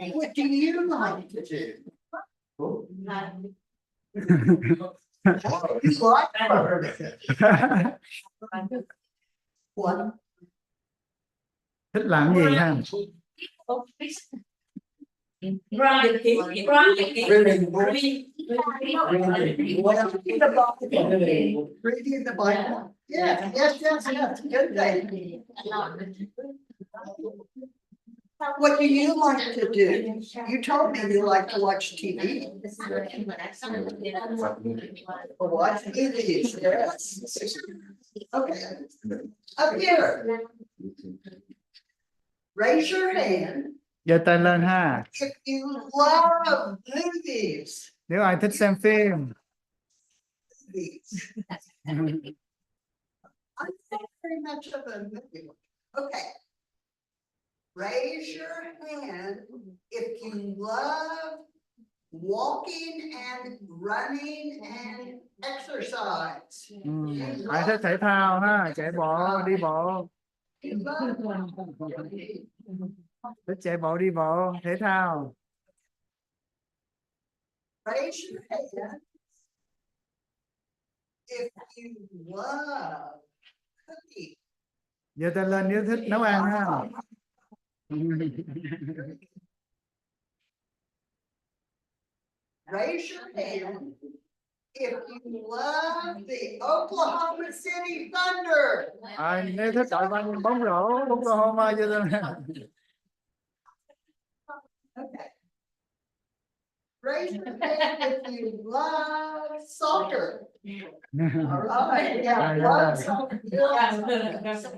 What do you like to do? You like what? Thích làm gì ha? Reading the Bible. Yes. Good thing. What do you like to do? You told me you like to watch TV. Or watch movies, yes. Okay. Up here. Raise your hand Giơ tay lên ha. if you love movies. Nếu ai thích xem phim. I'm not very much of a movie. Okay. Raise your hand if you love walking and running and exercise. Ai thích thể thao ha, chạy bộ, đi bộ. You love Thích chạy bộ, đi bộ, thể thao. Raise your hand if you love cooking. Giơ tay lên nếu thích nấu ăn ha. Raise your hand if you love the Oklahoma City Thunder. Nếu thích đội bóng rổ, Oklahoma giơ tay lên. Okay. Raise your hand if you love soccer. All right, yeah, love soccer.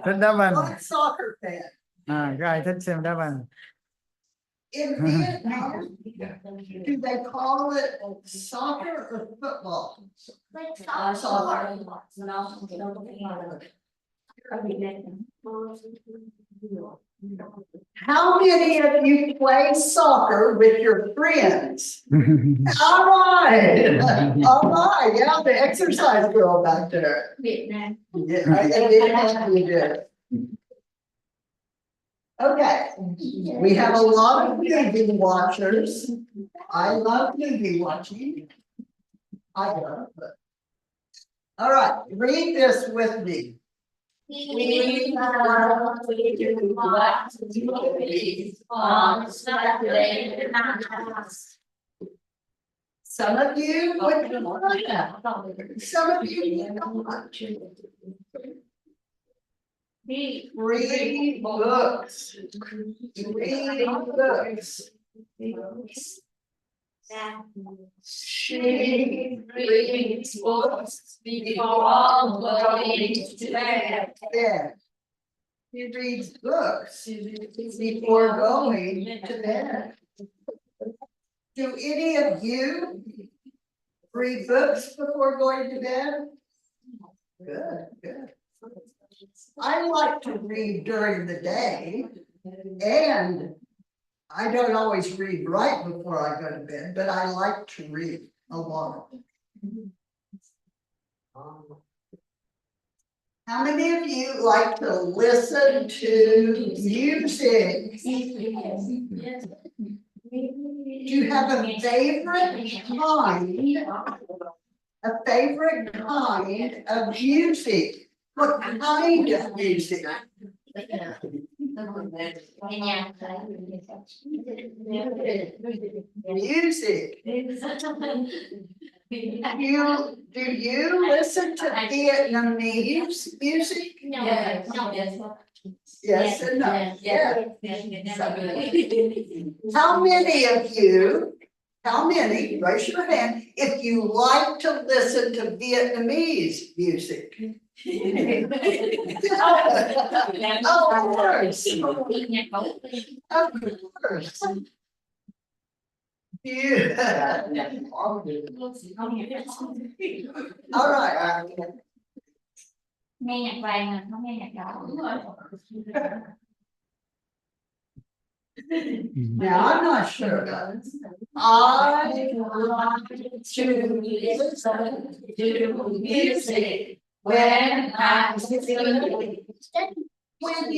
Thích đá banh. Love soccer fan. Có ai thích xem đá banh? In Vietnam, do they call it soccer or football? Like Soccer. How many of you play soccer with your friends? All right. Yeah, the exercise girl back there. Vietnam. Yeah, I Vietnam you do. Okay, we have a lot of movie watchers. I love movie watching. I love it. All right, read this with me. We love to watch movies on Saturday nights. Some of you would like that. Some of you don't want to. Read books. Read books. She reads books before going to bed. Yeah. He reads books before going to bed. Do any of you read books before going to bed? Good. I like to read during the day, and I don't always read right before I go to bed, but I like to read a lot. How many of you like to listen to music? Do you have a favorite kind of music? What kind of music? Music. Do you listen to Vietnamese music? Yes and no. Yeah. How many, raise your hand, if you like to listen to Vietnamese music? Of course. Yeah. All right. Nghe nhạc vàng mà không nghe nhạc đỏ. Đúng rồi. Now, I'm not sure about this. I like to listen to music when I'm sleeping. When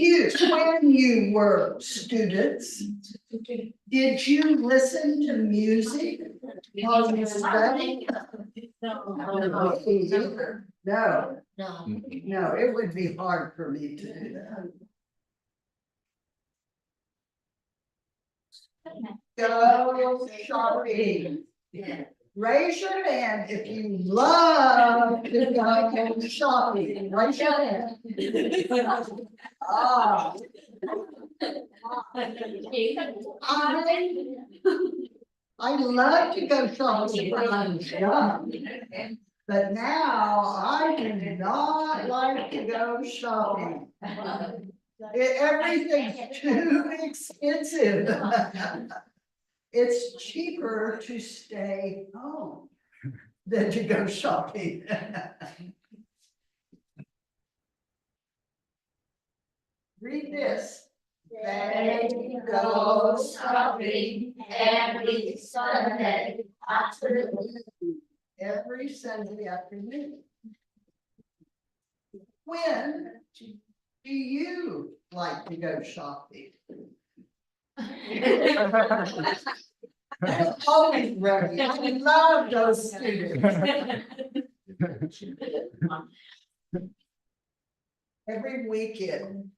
you were students, did you listen to music while you studied? No, no, it would be hard for me to do that. Go shopping. Raise your hand if you love to go shopping. Raise your hand. Ah. I love to go shopping when I was young, but now I do not like to go shopping. Everything's too expensive. It's cheaper to stay home than to go shopping. Read this. They go shopping every Sunday afternoon. Every Sunday afternoon. When do you like to go shopping? I'm always ready. I love those students. Every weekend.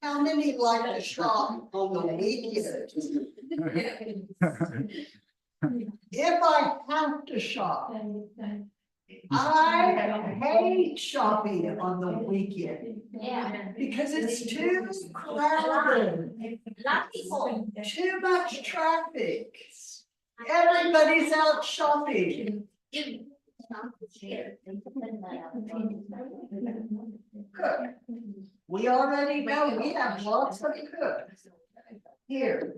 How many like to shop on the weekend? If I have to shop, I hate shopping on the weekend Yeah. because it's too crowded, too much traffic. Everybody's out shopping. Cook. We already know we have lots of cooks here.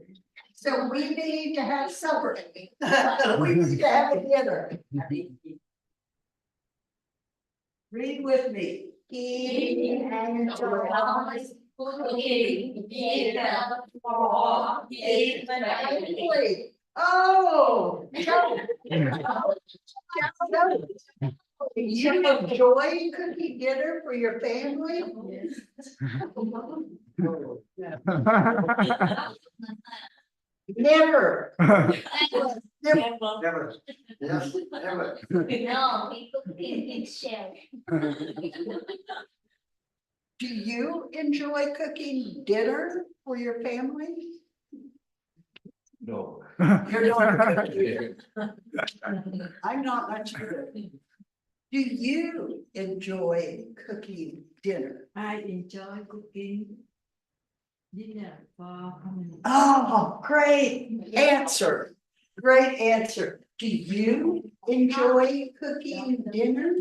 So we need to have supper. We need to have a dinner. Read with me. He enjoys cooking dinner for his family. Oh. You enjoy cooking dinner for your family? Never. Never. Yes, never. No, he cooked in his shell. Do you enjoy cooking dinner for your family? No. You're not cooking. I'm not much good. Do you enjoy cooking dinner? I enjoy cooking dinner for family. Oh, great answer. Great answer. Do you enjoy cooking dinner?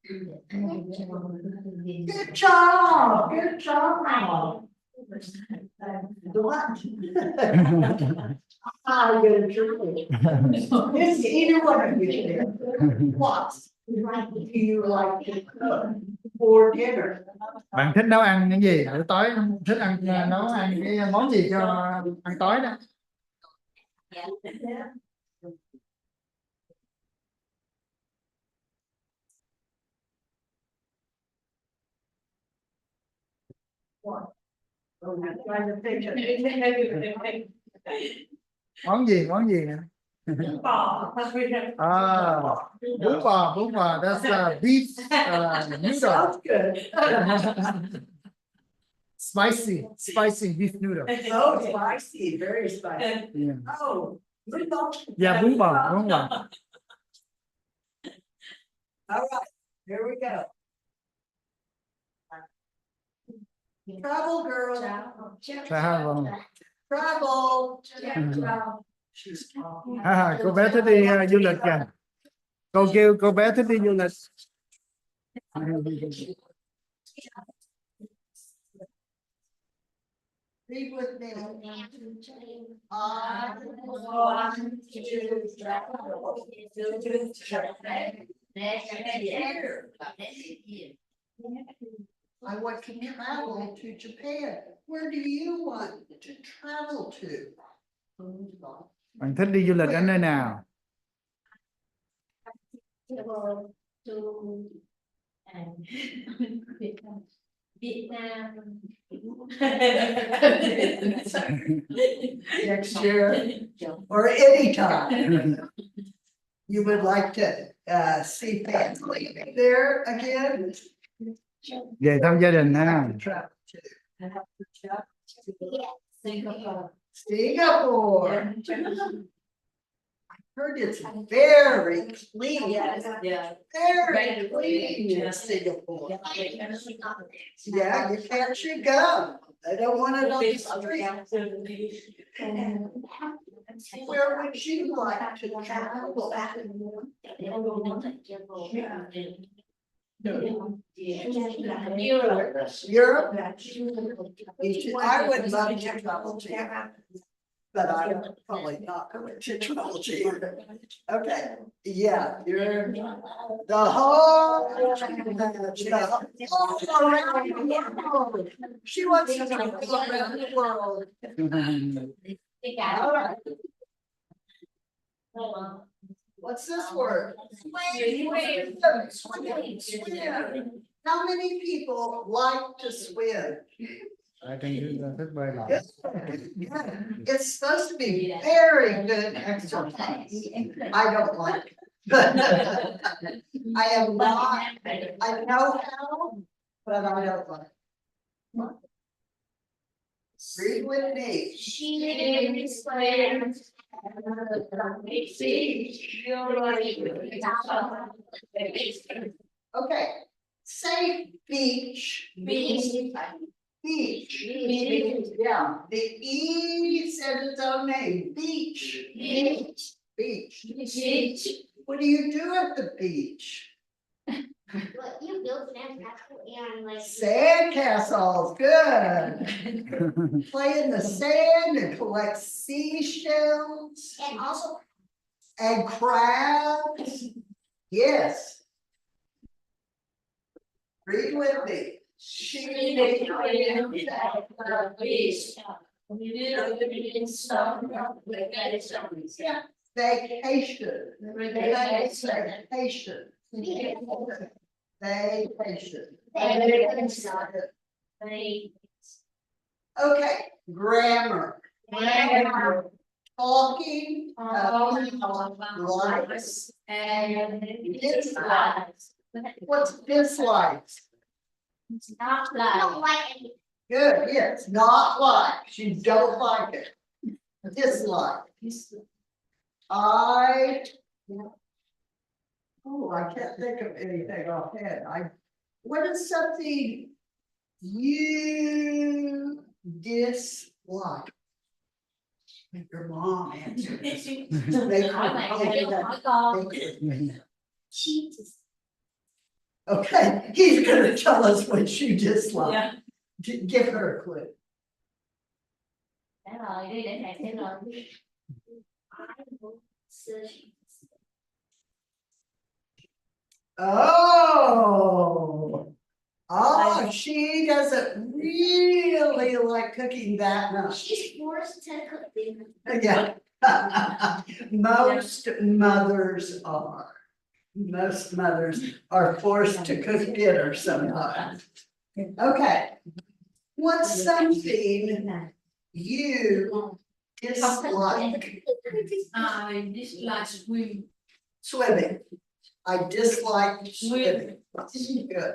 Good job. Good job. What? I'm gonna drink it. This either one of you. What do you like to cook for dinner? Bạn thích nấu ăn những gì bữa tối? Thích nấu ăn cái món gì cho ăn tối đó? Món gì nè? Bún bò. Bún bò. That's beef noodle. Spicy beef noodle. Oh, spicy, very spicy. Yeah. Oh. Yeah, bún bò. All right, here we go. Travel girl. Travel. She's talking. Cô bé thích đi du lịch kìa. Cô kêu cô bé thích đi du lịch. Read with me. I want to travel. I want to travel to Japan. Where do you want to travel to? Bạn thích đi du lịch ở nơi nào? Việt Nam. Next year or any time. You would like to see family there again? Về thăm gia đình ha. Travel to Singapore. Singapore. I heard it's very clean. Yeah. Very clean in Singapore. Yeah, you can't chew gum. They don't want it on the street. Where would you like to travel? Europe? I would love to travel to Europe, but I'm probably not going to travel to Europe. Okay, yeah, you're the whole around the world. She wants to travel around the world. All right. What's this word? Swim. How many people like to swim? Ở trên dưới là thích bơi lội. It's supposed to be very good exercise. I don't like it. I am not, I know how, but I don't like it. Read with me. Okay, say beach. Beach. Beach. Yeah, the E said its own name, beach. Beach. What do you do at the beach? What you build sandcastle and like. Sandcastles, good. Play in the sand and collect seashells And also. and crabs. Yes. Read with me. Yeah. Vacation. Okay, grammar. Talking about likes and dislikes. What's dislikes? Not I don't like. like it. Good, yes, not like, you don't like it. Dislike. I can't think of anything offhand. What is something you dislike? Make your mom answer this. Make her- Cheese. Okay, he's gonna tell us what you dislike. Give her a clue. Trả lời đi để thầy trả lời đi. Oh, she doesn't really like cooking that much. She's forced to cook dinner. Yeah. Most mothers are. Most mothers are forced to cook dinner sometimes. Okay. What's something you dislike? I dislike swim. Swimming. I dislike swimming. Good.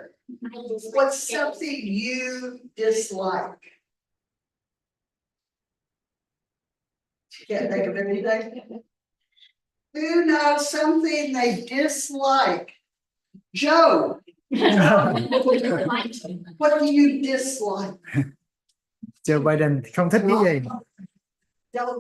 What's something you dislike? Can't think of anything. Who knows something they dislike? Joe. What do you dislike? Joe Biden không thích cái gì? Joe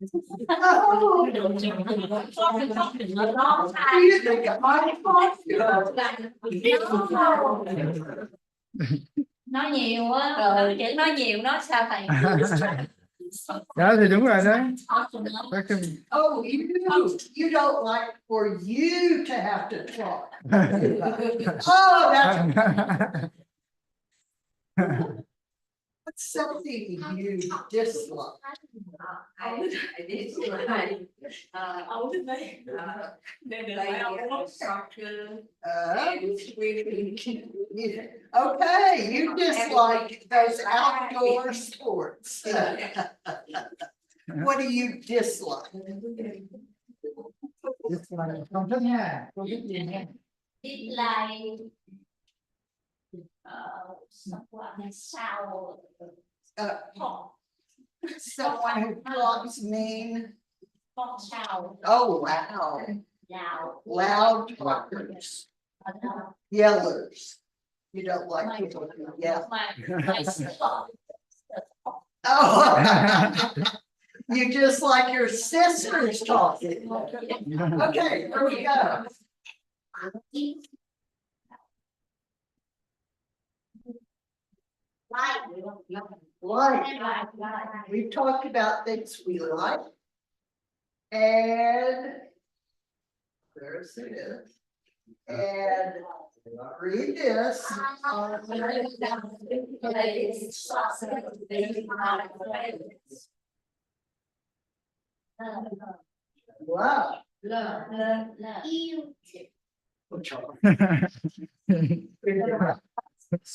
Oh, do you think of my fault? Nói nhiều á, chữ nói nhiều nói sao thầy? Đó thì đúng rồi đấy. Oh, you don't like for you to have to talk. Oh, that's what's something you dislike. Okay, you dislike those outdoor sports. What do you dislike? Không thích nha, không thích gì nha. It's like sao Someone who talks mean. con sao Oh, wow. nào Loud talkers, yellers. You don't like people who yell. Oh, you just like your sisters talking. Okay, here we go. Like, we've talked about things we like. And there's it. And read this. Wow.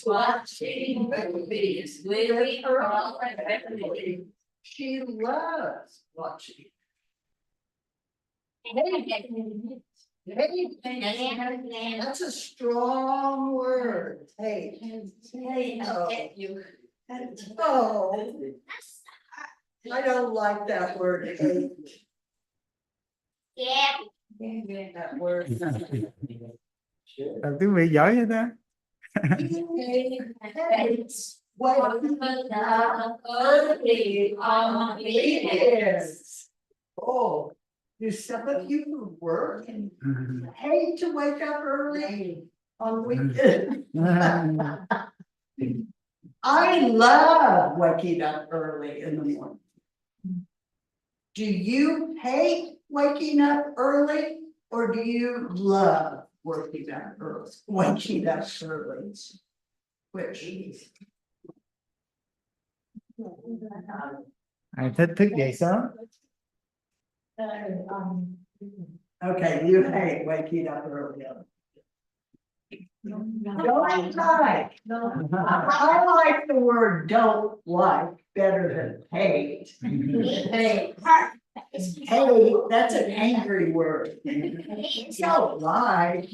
watching movies with her family. She loves watching. Hey, that's a strong word. Hey. Oh, I don't like that word. Hate. Yeah. That word. Làm tiếng Việt giỏi vậy ta. Oh, do some of you work and hate to wake up early on weekends? I love waking up early in the morning. Do you hate waking up early or do you love waking up early? Waking up early. Which? Ai thích thức dậy sớm. Okay, you hate waking up early. Don't like. I like the word don't like better than hate. Hate. Hate, that's an angry word. Don't like.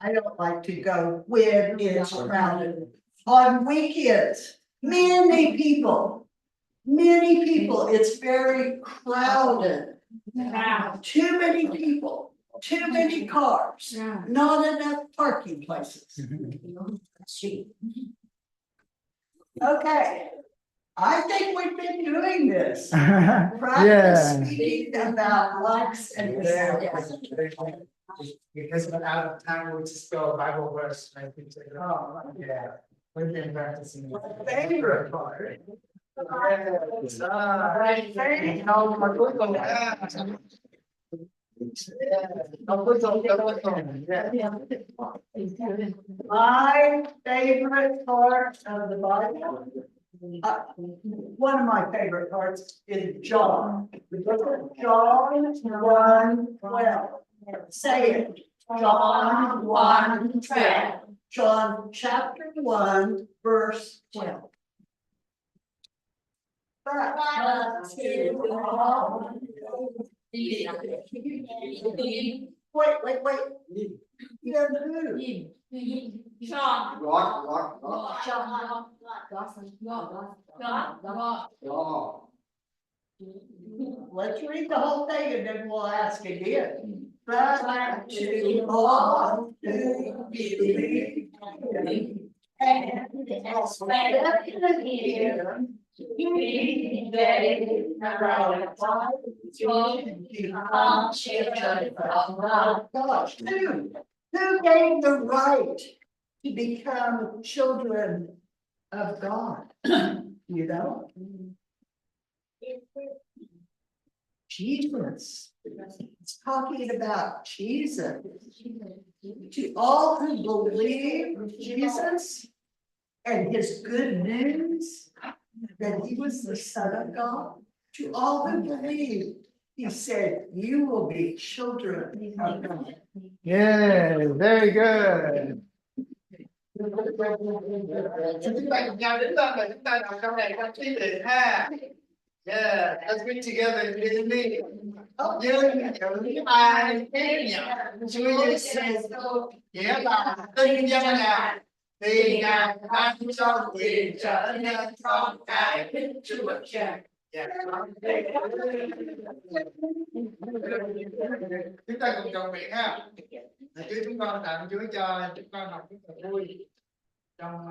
I don't like to go when it's crowded. On weekends, many people, it's very crowded. Too many people, too many cars, not enough parking places. Okay, I think we've been doing this. Practice speaking about likes and dislikes. Because we're out of time, we'll just go Bible verse. I think. Oh, yeah. We've been practicing. Favorite part. My favorite part of the Bible, one of my favorite parts is John. John 1:12. Say it. John 1:12. John chapter 1 verse 12. Wait. You have who? John. God. Let's read the whole thing and then we'll ask again. But to all who believe and expect to hear, he gave the right to become children of God. Gosh, who gave the right to become children of God? You know? Jesus. It's talking about Jesus. To all who believe Jesus and his good news that he was the Son of God, to all who believe, he said, you will be children of God. Yeah, very good. Chúng ta cùng nhau đứng lên và chúng ta đọc câu này trong tiếng Việt ha. Yeah, let's read together in Vietnamese. Nhưng những ai tiếp nhận Chúa Giêsu nghĩa là tin dân Ngài thì Ngài ban cho quyền trở nên con cái Đức Chúa Trời. Chúng ta cùng cầu nguyện ha. Chúa, chúng con tặng Chúa cho chúng con học rất là vui. Trong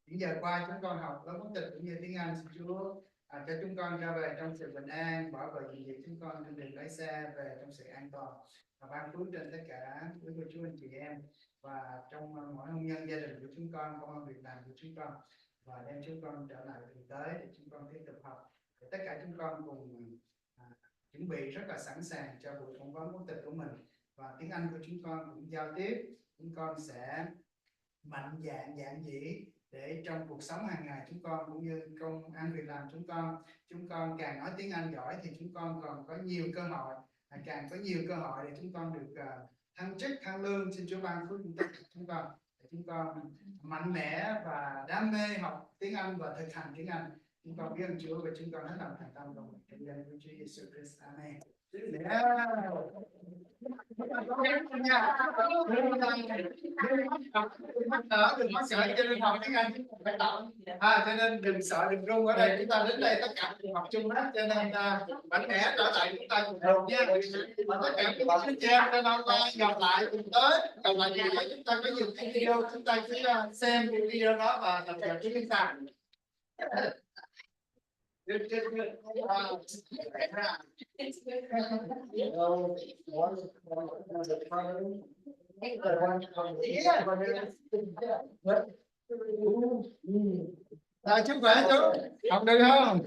những giờ qua chúng con học lớp quốc tịch cũng như tiếng Anh, xin Chúa cho chúng con ra về trong sự bình an, bảo vệ gìn giữ chúng con trên đường lái xe về trong sự an toàn và ban phước trên tất cả quý cô chú anh chị em và trong mỗi hôn nhân gia đình của chúng con, công an việc làm của chúng con, và đem chúng con trở lại thực tế để chúng con tiếp tục học. Để tất cả chúng con cùng chuẩn bị rất là sẵn sàng cho buổi phỏng vấn quốc tịch của mình, và tiếng Anh của chúng con cũng giao tiếp. Chúng con sẽ mạnh dạn giản dị để trong cuộc sống hàng ngày chúng con cũng như công ăn việc làm chúng con càng nói tiếng Anh giỏi thì chúng con còn có nhiều cơ hội, càng có nhiều cơ hội để chúng con được thăng chức thăng lương. Xin Chúa ban phước tất cả chúng con để chúng con mạnh mẽ và đam mê học tiếng Anh và thực hành tiếng Anh. Chúng con biết ơn Chúa và chúng con hết lòng thành tâm trong danh của Chúa Giêsu Christ. Amen. Đừng mắc sợ cho nên học tiếng Anh phải tập. Cho nên đừng sợ đừng run. Ở đây chúng ta đến đây tất cả cùng học chung hết, cho nên mạnh mẽ trở lại chúng ta cùng học nha. Và tất cả các anh chị em nên gặp lại cùng tới gặp lại gì đó. Chúng ta có nhiều cái video, chúng ta cứ xem cái video đó và tập cho chúng ta. Good. Chúc khỏe chú, học được không?